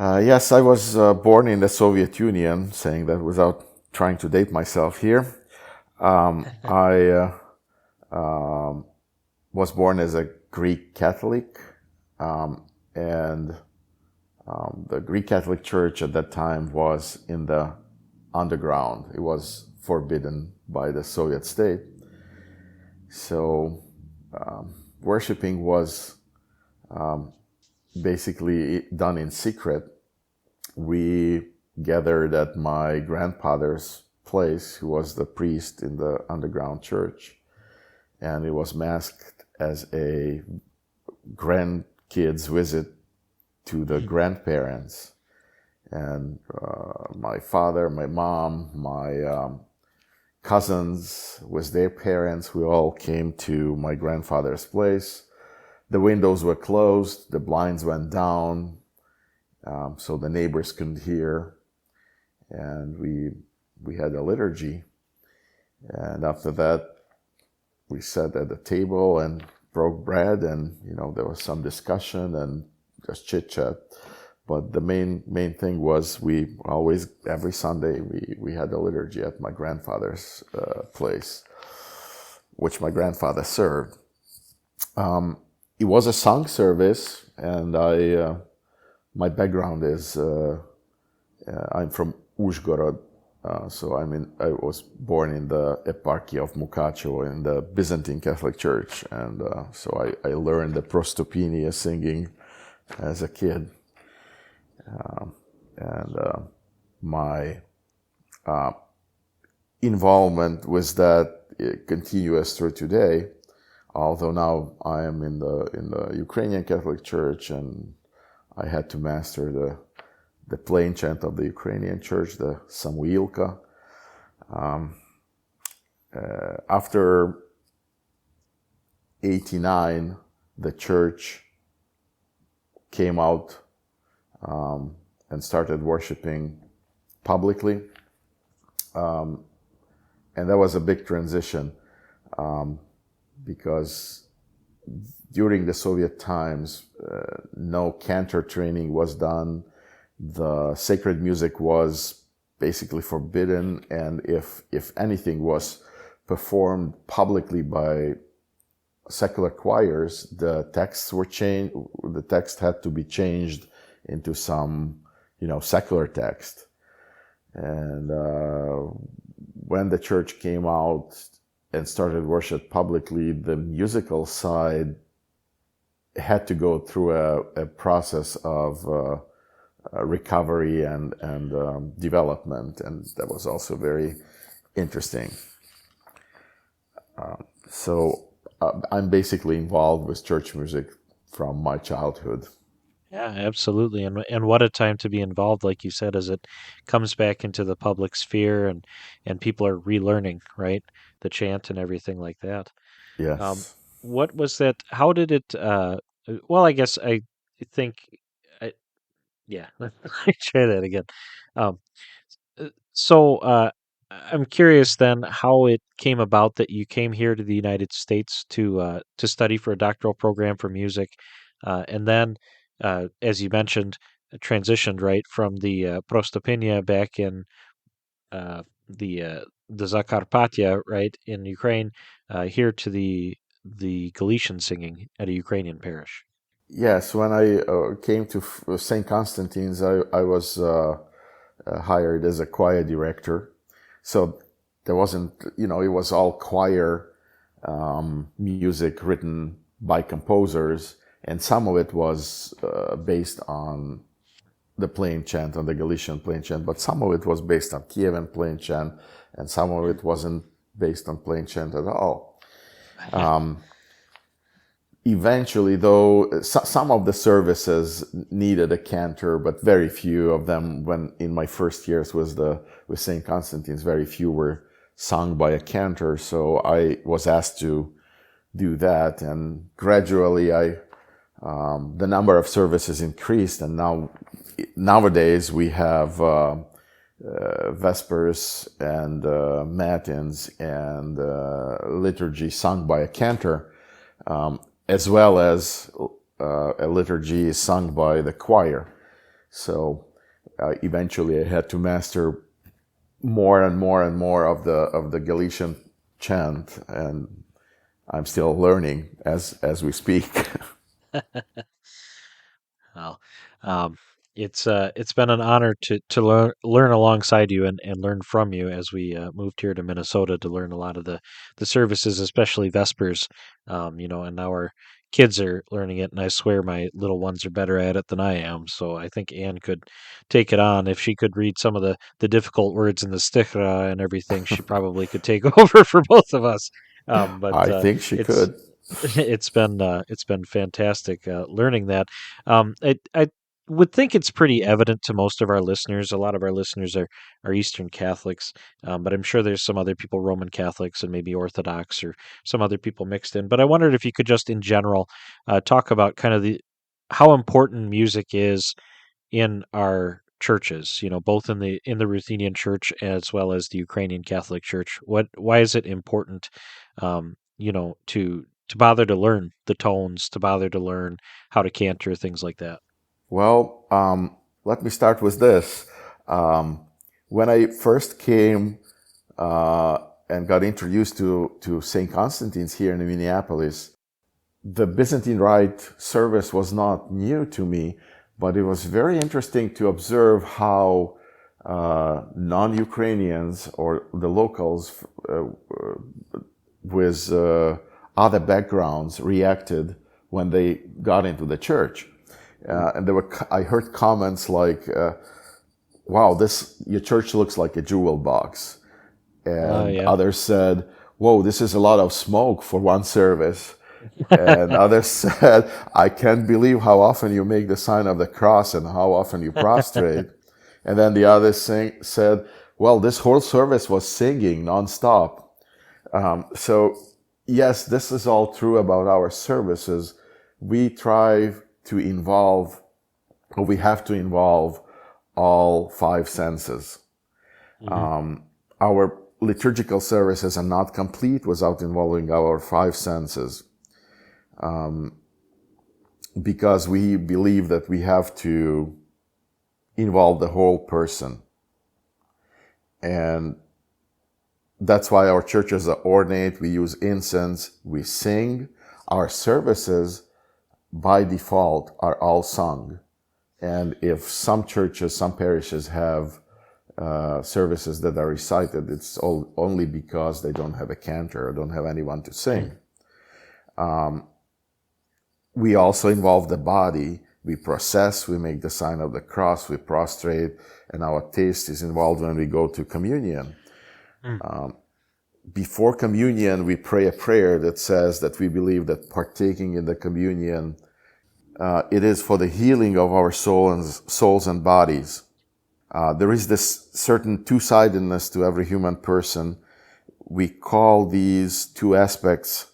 Yes, I was born in the Soviet Union, saying that without trying to date myself here. I was born as a Greek Catholic, and the Greek Catholic Church at that time was in the underground. It was forbidden by the Soviet state. So worshiping was basically done in secret. We gathered at my grandfather's place, who was the priest in the underground church, and it was masked as a grandkid's visit to the grandparents. And my father, my mom, my cousins with their parents, we all came to my grandfather's place. The windows were closed, the blinds went down, so the neighbors couldn't hear, and we had a liturgy. And after that, we sat at the table and broke bread, and there was some discussion and just chit chat. But the main thing was we always, every Sunday, we had a liturgy at my grandfather's place, which my grandfather served. It was a song service, and my background is I'm from Uzhgorod, I was born in the eparchy of Mukachevo in the Byzantine Catholic Church, and so I learned the prostopinia singing as a kid, and my involvement with that continues through today. Although now I am in the Ukrainian Catholic Church, and I had to master the plain chant of the Ukrainian Church, the Samuilka. After 89, the church came out and started worshiping publicly. And that was a big transition because during the Soviet times, no cantor training was done. The sacred music was basically forbidden, and if anything was performed publicly by secular choirs, the texts were changed. The text had to be changed into some, secular text. And when the church came out and started worship publicly, the musical side had to go through a process of recovery and development, and that was also very interesting. So I'm basically involved with church music from my childhood. Yeah, absolutely. And what a time to be involved, like you said, as it comes back into the public sphere and people are relearning, right? The chant and everything like that. Yes. What was that? How did it, well, I guess I think, I, yeah, let me try that again. Um, so I'm curious then how it came about that you came here to the United States to study for a doctoral program for music, and then, as you mentioned, transitioned right from the Prostopinia back in uh, the Zakarpattia, right in Ukraine, here to the Galician singing at a Ukrainian parish. Yes, when I came to St. Constantine's, I was hired as a choir director. So there wasn't, it was all choir music written by composers, and some of it was based on the plain chant, on the Galician plain chant, but some of it was based on Kievan plain chant, and some of it wasn't based on plain chant at all. Eventually, though, some of the services needed a cantor, but very few of them, when in my first years with St. Constantine's, very few were sung by a cantor. So I was asked to do that, and gradually the number of services increased, and nowadays we have Vespers and Matins and liturgy sung by a cantor, as well as a liturgy sung by the choir. So eventually I had to master more and more and more of the Galician chant, and I'm still learning as we speak. Well, um, it's been an honor to learn alongside you and learn from you as we moved here to Minnesota to learn a lot of the services, especially Vespers. And now our kids are learning it, and I swear my little ones are better at it than I am. So I think Anne could take it on if she could read some of the difficult words in the stichra and everything. She probably could take over for both of us. But I think she it's could. it's been fantastic learning that. I would think it's pretty evident to most of our listeners. A lot of our listeners are Eastern Catholics, but I'm sure there's some other people, Roman Catholics and maybe Orthodox or some other people mixed in. But I wondered if you could just, in general, talk about kind of the how important music is in our churches. Both in the Ruthenian Church as well as the Ukrainian Catholic Church. Why is it important? To bother to learn the tones, to bother to learn how to cantor, things like that. Well, let me start with this. When I first came and got introduced to St. Constantine's here in Minneapolis, the Byzantine Rite service was not new to me, but it was very interesting to observe how non-Ukrainians or the locals with other backgrounds reacted when they got into the church. And I heard comments like, wow, your church looks like a jewel box. And others said, whoa, this is a lot of smoke for one service. And others said, I can't believe how often you make the sign of the cross and how often you prostrate. And then the others said, well, this whole service was singing nonstop. So yes, this is all true about our services. We try to involve, or we have to involve, all five senses. Mm-hmm. Our liturgical services are not complete without involving our five senses, because we believe that we have to involve the whole person. And that's why our churches are ornate. We use incense, we sing. Our services, by default, are all sung. And if some churches, some parishes have services that are recited, it's only because they don't have a cantor or don't have anyone to sing. We also involve the body. We process, we make the sign of the cross, we prostrate, and our taste is involved when we go to communion. Before communion, we pray a prayer that says that we believe that partaking in the communion, it is for the healing of our souls and bodies. There is this certain two-sidedness to every human person. We call these two aspects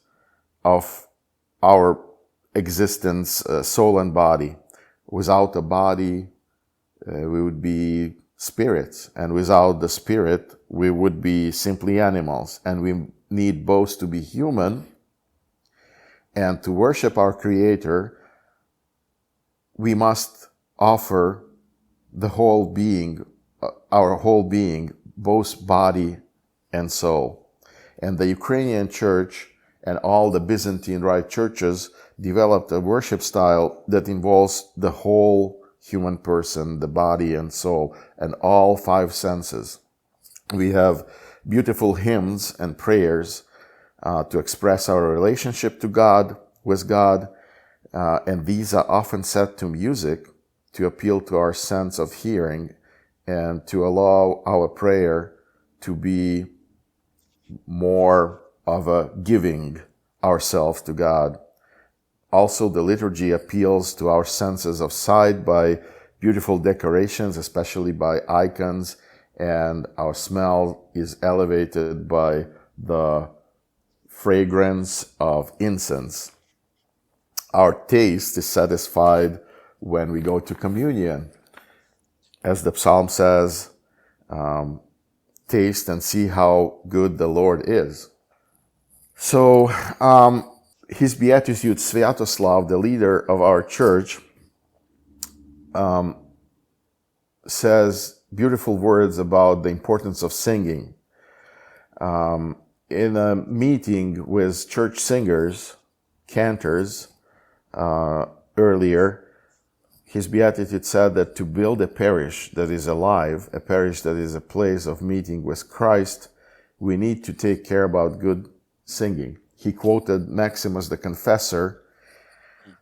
of our existence soul and body. Without a body, we would be spirits, and without the spirit, we would be simply animals. And we need both to be human and to worship our Creator. We must offer the whole being, our whole being, both body and soul. And the Ukrainian Church and all the Byzantine Rite churches developed a worship style that involves the whole human person, the body and soul, and all five senses. We have beautiful hymns and prayers to express our relationship to God, with God, and these are often set to music to appeal to our sense of hearing and to allow our prayer to be more of a giving ourselves to God. Also, the liturgy appeals to our senses of sight by beautiful decorations, especially by icons, and our smell is elevated by the fragrance of incense. Our taste is satisfied when we go to communion. As the psalm says, taste and see how good the Lord is. So, His Beatitude Sviatoslav, the leader of our church, says beautiful words about the importance of singing. In a meeting with church singers, cantors, earlier, His Beatitude said that to build a parish that is alive, a parish that is a place of meeting with Christ, we need to take care about good singing. He quoted Maximus the Confessor,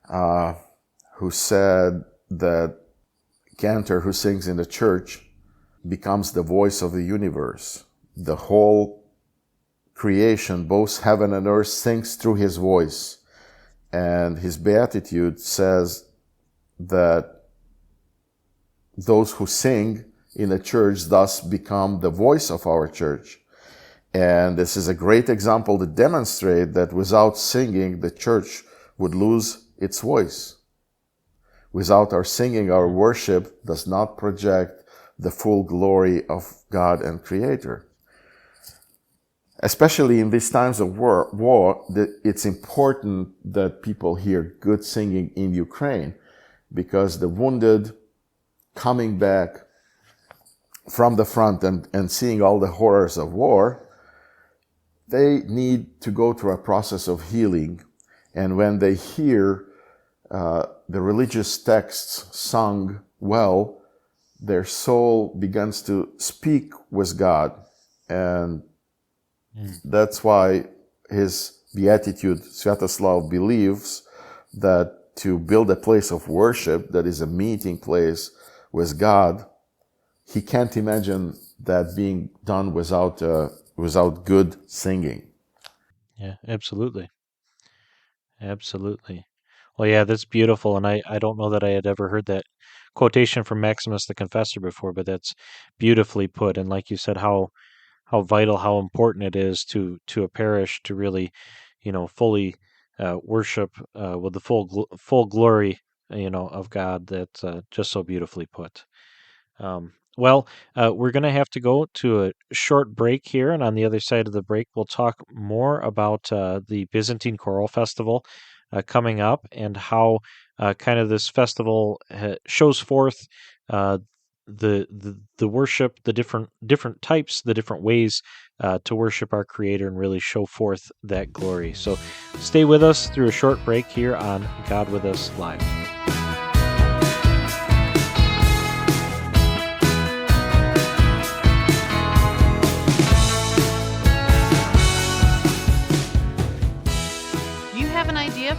who said that cantor who sings in the church becomes the voice of the universe. The whole creation, both heaven and earth, sings through his voice. And his Beatitude says that those who sing in the church thus become the voice of our church. And this is a great example to demonstrate that without singing, the church would lose its voice. Without our singing, our worship does not project the full glory of God and Creator. Especially in these times of war, it's important that people hear good singing in Ukraine, because the wounded coming back from the front and seeing all the horrors of war, they need to go through a process of healing. And when they hear the religious texts sung well, their soul begins to speak with God. And that's why his Beatitude, Sviatoslav, believes that to build a place of worship that is a meeting place with God, he can't imagine that being done without good singing. Yeah, absolutely. Absolutely. Well, yeah, that's beautiful. And I don't know that I had ever heard that quotation from Maximus the Confessor before, but that's beautifully put. And like you said, how vital, how important it is to a parish to really, fully worship with the full glory, of God. That's just so beautifully put. We're going to have to go to a short break here, and on the other side of the break, we'll talk more about the Byzantine Choral Festival coming up and how kind of this festival shows forth uh, the worship, the different types, the different ways to worship our Creator and really show forth that glory. So, stay with us through a short break here on God with Us Live.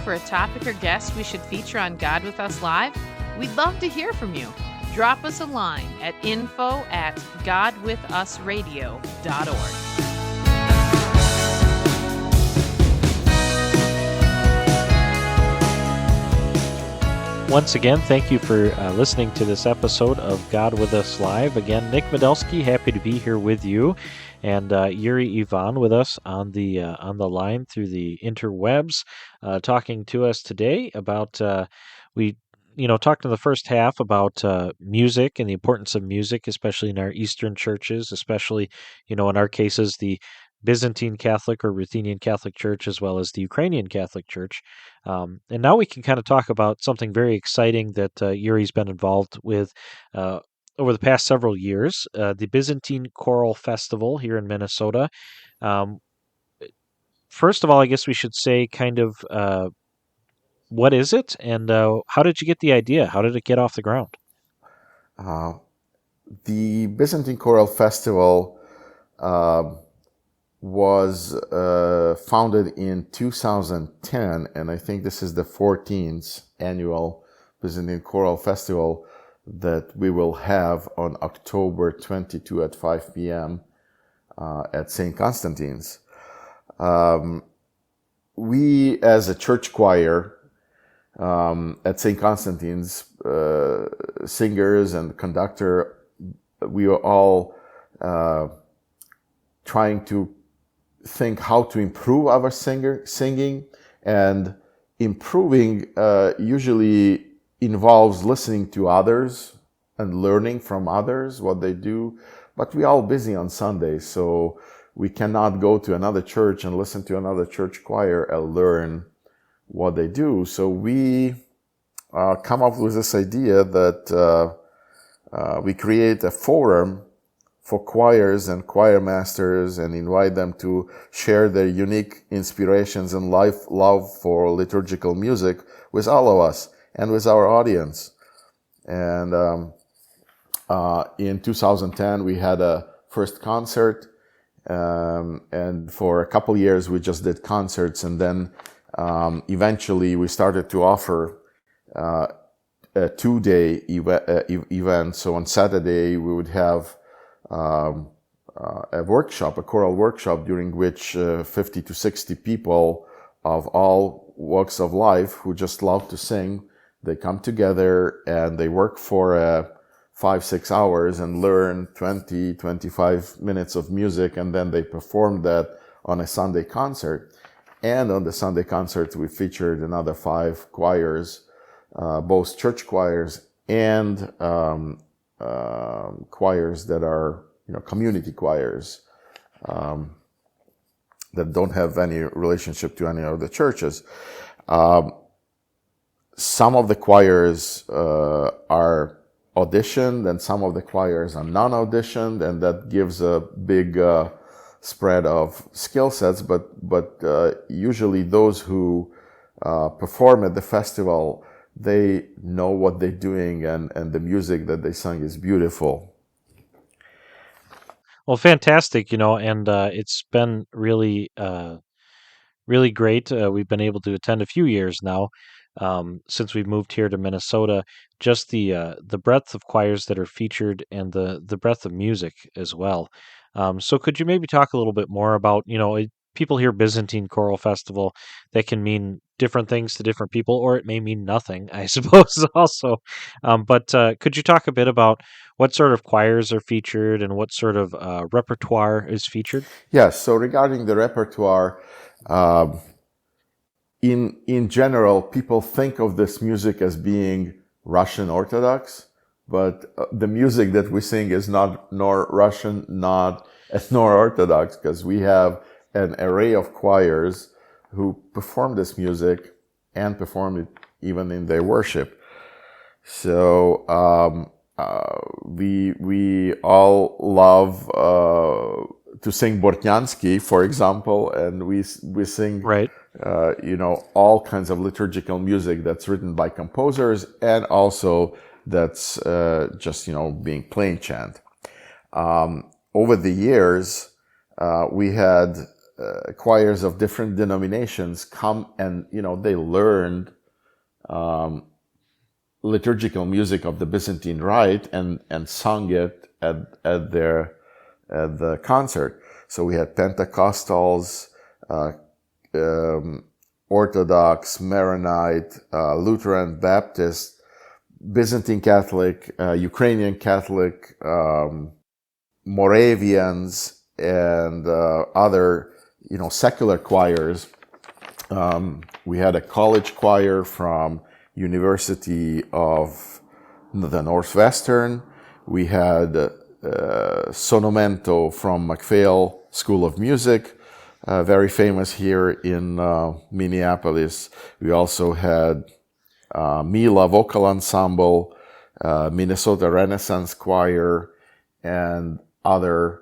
For a topic or guest we should feature on God With Us Live? We'd love to hear from you. Drop us a line at info@godwithusradio.org. Once again, thank you for listening to this episode of God With Us Live. Again, Nick Medelsky, happy to be here with you, and Yuri Ivan with us on the line through the interwebs, talking to us today about we talked in the first half about music and the importance of music, especially in our Eastern churches, especially in our cases the Byzantine Catholic or Ruthenian Catholic Church, as well as the Ukrainian Catholic Church. And now we can kind of talk about something very exciting that Yuri's been involved with over the past several years, the Byzantine Choral Festival here in Minnesota. First of all, I guess we should say kind of what is it, and how did you get the idea? How did it get off the ground? The Byzantine Choral Festival was founded in 2010, and I think this is the 14th annual Byzantine Choral Festival that we will have on October 22 at 5 p.m. At St. Constantine's. We, as a church choir at St. Constantine's, singers and conductor, we were all trying to think how to improve our singing, and improving usually involves listening to others and learning from others what they do, but we're all busy on Sundays, so we cannot go to another church and listen to another church choir and learn what they do. So we come up with this idea that we create a forum for choirs and choir masters and invite them to share their unique inspirations and love for liturgical music with all of us and with our audience. And in 2010, we had a first concert, and for a couple years we just did concerts, and then eventually we started to offer a 2-day event. So on Saturday we would have a workshop, a choral workshop, during which 50 to 60 people of all walks of life who just love to sing, they come together and they work for 5-6 hours and learn 20-25 minutes of music, and then they perform that on a Sunday concert. And on the Sunday concert we featured another 5 choirs, both church choirs and choirs that are, community choirs, that don't have any relationship to any of the churches. Some of the choirs are auditioned, and some of the choirs are non-auditioned, and that gives a big spread of skill sets. But usually those who perform at the festival, they know what they're doing, and the music that they sing is beautiful. Well, fantastic, and it's been really great. We've been able to attend a few years now since we've moved here to Minnesota. Just the breadth of choirs that are featured and the breadth of music as well. So, could you maybe talk a little bit more about people hear Byzantine Choral Festival, that can mean different things to different people, or it may mean nothing, I suppose. Also, but could you talk a bit about what sort of choirs are featured and what sort of repertoire is featured? Yes, so regarding the repertoire, um, in general, people think of this music as being Russian Orthodox, but the music that we sing is not nor Russian, not nor Orthodox, because we have an array of choirs who perform this music and perform it even in their worship. So we all love to sing Bortnyansky, for example, and we sing Right. all kinds of liturgical music that's written by composers, and also that's just being plain chant. Over the years, we had choirs of different denominations come, and they learned liturgical music of the Byzantine Rite and sung it at the concert. So we had Pentecostals, Orthodox, Maronite, Lutheran, Baptist, Byzantine Catholic, Ukrainian Catholic, Moravians, and other secular choirs. We had a college choir from University of the Northwestern. We had Sonomento from McPhail School of Music, very famous here in Minneapolis. We also had Mila Vocal Ensemble, Minnesota Renaissance Choir, and other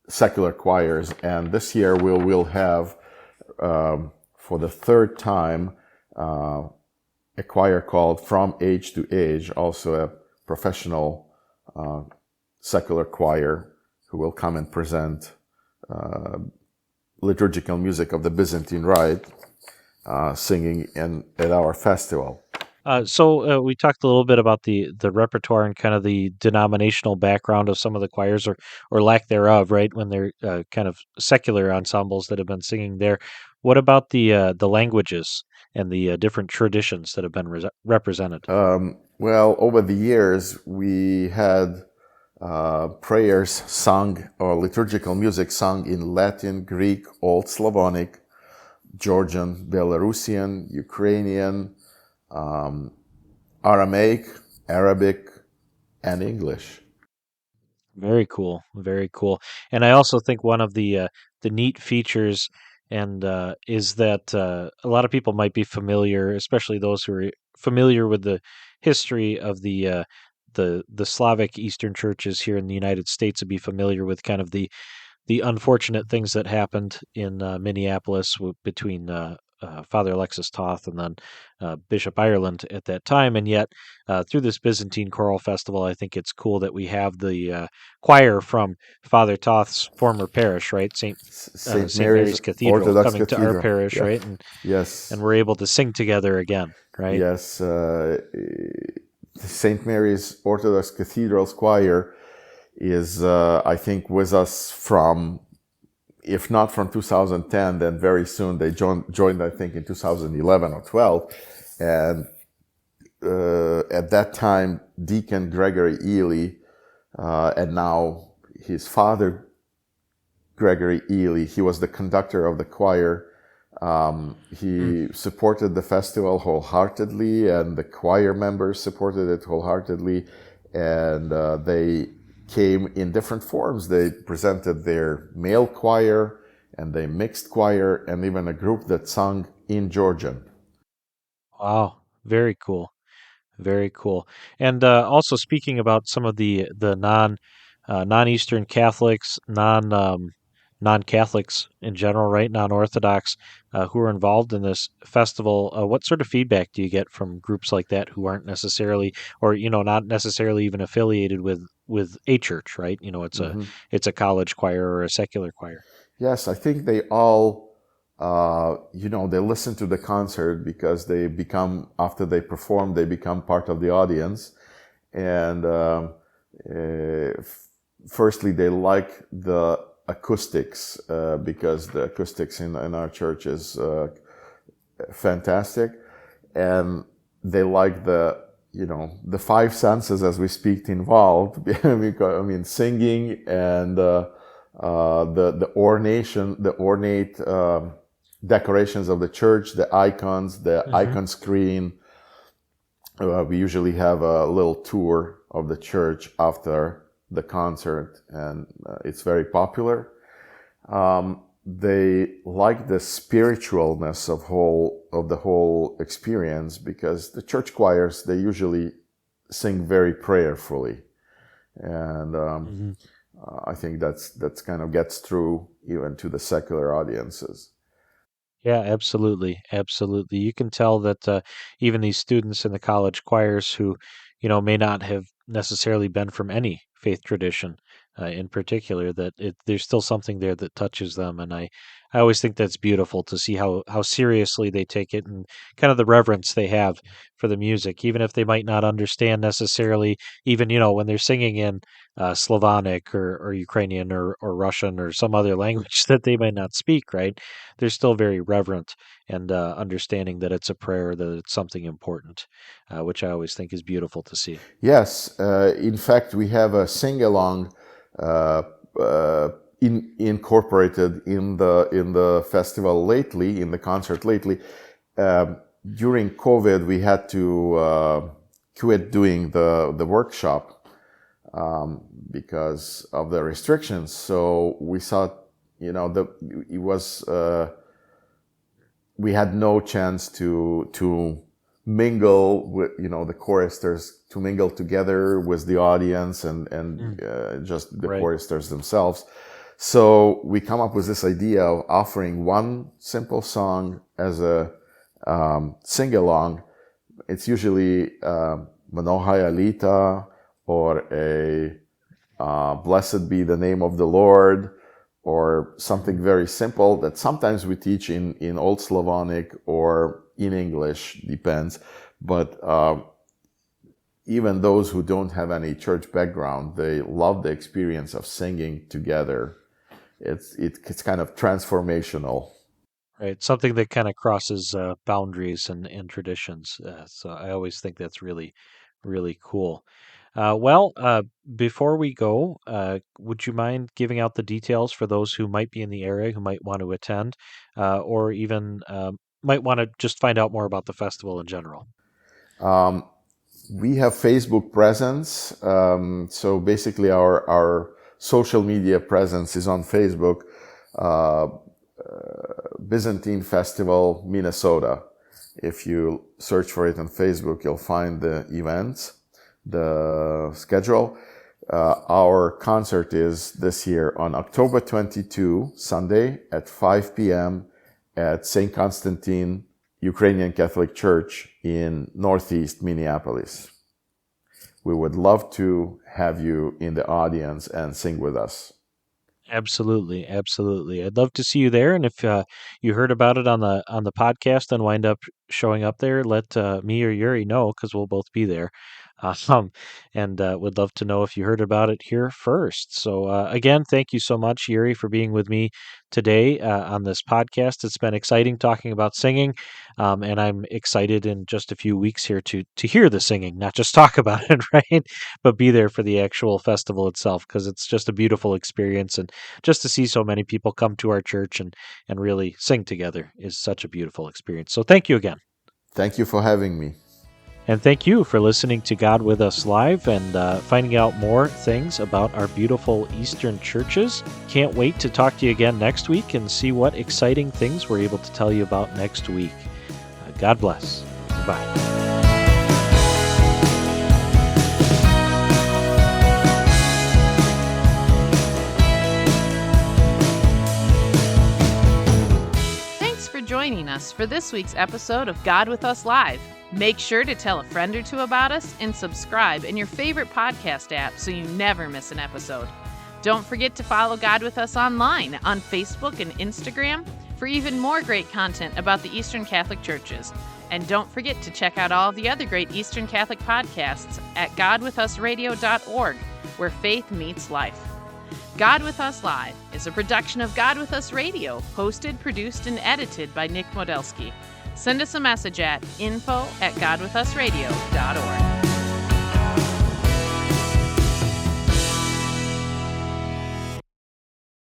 secular choirs. And this year we will have, for the third time, a choir called From Age to Age, also a professional secular choir who will come and present liturgical music of the Byzantine Rite, singing at our festival. So we talked a little bit about the repertoire and kind of the denominational background of some of the choirs, or lack thereof, right? When they're kind of secular ensembles that have been singing there. What about the languages and the different traditions that have been represented? Well, over the years, we had prayers sung, or liturgical music sung in Latin, Greek, Old Slavonic, Georgian, Belarusian, Ukrainian, Aramaic, Arabic, and English. Very cool, very cool. And I also think one of the neat features and is that a lot of people might be familiar, especially those who are familiar with the history of the Slavic Eastern churches here in the United States, to be familiar with kind of the unfortunate things that happened in Minneapolis between Father Alexis Toth and then Bishop Ireland at that time. And yet, through this Byzantine Choral Festival, I think it's cool that we have the choir from Father Toth's former parish, right, St. Mary's Cathedral, Orthodox coming to Cathedral. our parish, Yeah. right, Yes. and we're able to sing together again, right? Yes. St. Mary's Orthodox Cathedral's choir is, I think, with us from, if not from 2010, then very soon. They joined, I think, in 2011 or 12. And at that time, Deacon Gregory Ely, and now his father, Gregory Ely, he was the conductor of the choir. He supported the festival wholeheartedly, and the choir members supported it wholeheartedly. And they came in different forms. They presented their male choir, and they mixed choir, and even a group that sung in Georgian. Wow, very cool. Very cool. And also speaking about some of the non Eastern Catholics, non-Catholics in general, right, non-Orthodox, who are involved in this festival. What sort of feedback do you get from groups like that who aren't necessarily, or not necessarily even affiliated with a church, right? Hmm. It's a college choir or a secular choir. Yes, I think they all, they listen to the concert because after they perform, they become part of the audience. And firstly, they like the acoustics because the acoustics in our church is fantastic. And they like the five senses, as we speak, involved. Because, singing and the ornate decorations of the church, the icons, the icon screen. We usually have a little tour of the church after the concert, and it's very popular. They like the spiritualness of the whole experience, because the church choirs, they usually sing very prayerfully, and I think that's kind of gets through even to the secular audiences. Yeah, absolutely. Absolutely. You can tell that even these students in the college choirs who, may not have necessarily been from any faith tradition in particular, that there's still something there that touches them. And I always think that's beautiful to see how seriously they take it, and kind of the reverence they have for the music, even if they might not understand necessarily, even, when they're singing in Slavonic or Ukrainian or Russian or some other language that they might not speak, right? They're still very reverent and understanding that it's a prayer, that it's something important, which I always think is beautiful to see. Yes, in fact, we have a sing-along incorporated in the festival lately, in the concert lately. During COVID, we had to quit doing the workshop because of the restrictions. So we thought, it was we had no chance to mingle with the choristers, to mingle together with the audience and just the choristers themselves. So we come up with this idea of offering one simple song as a sing-along. It's usually Manohai Alita, or a Blessed Be the Name of the Lord, or something very simple that sometimes we teach in Old Slavonic or in English, depends. But even those who don't have any church background, they love the experience of singing together. It's kind of transformational. Right, something that kind of crosses boundaries and traditions. So I always think that's really, really cool. Before we go, would you mind giving out the details for those who might be in the area, who might want to attend, or even might want to just find out more about the festival in general? We have Facebook presence. So basically our social media presence is on Facebook. Byzantine Festival, Minnesota. If you search for it on Facebook, you'll find the events, the schedule. Our concert is this year on October 22, Sunday at 5 p.m. at St. Constantine Ukrainian Catholic Church in Northeast Minneapolis. We would love to have you in the audience and sing with us. Absolutely, absolutely. I'd love to see you there. And if you heard about it on the podcast and wind up showing up there, let me or Yuri know, because we'll both be there. And would love to know if you heard about it here first. So again, thank you so much, Yuri, for being with me today on this podcast. It's been exciting talking about singing, and I'm excited in just a few weeks here to hear the singing, not just talk about it, right? But be there for the actual festival itself, because it's just a beautiful experience, and just to see so many people come to our church and really sing together is such a beautiful experience. So thank you again. Thank you for having me. And thank you for listening to God With Us Live and finding out more things about our beautiful Eastern churches. Can't wait to talk to you again next week and see what exciting things we're able to tell you about next week. God bless. Bye. us for this week's episode of God with Us Live. Make sure to tell a friend or two about us and subscribe in your favorite podcast app so you never miss an episode. Don't forget to follow God with Us online on Facebook and Instagram for even more great content about the Eastern Catholic Churches. And don't forget to check out all the other great Eastern Catholic podcasts at godwithusradio.org, where faith meets life. God with Us Live is a production of God with Us Radio, hosted, produced, and edited by Nick Modelski. Send us a message at info@godwithusradio.org.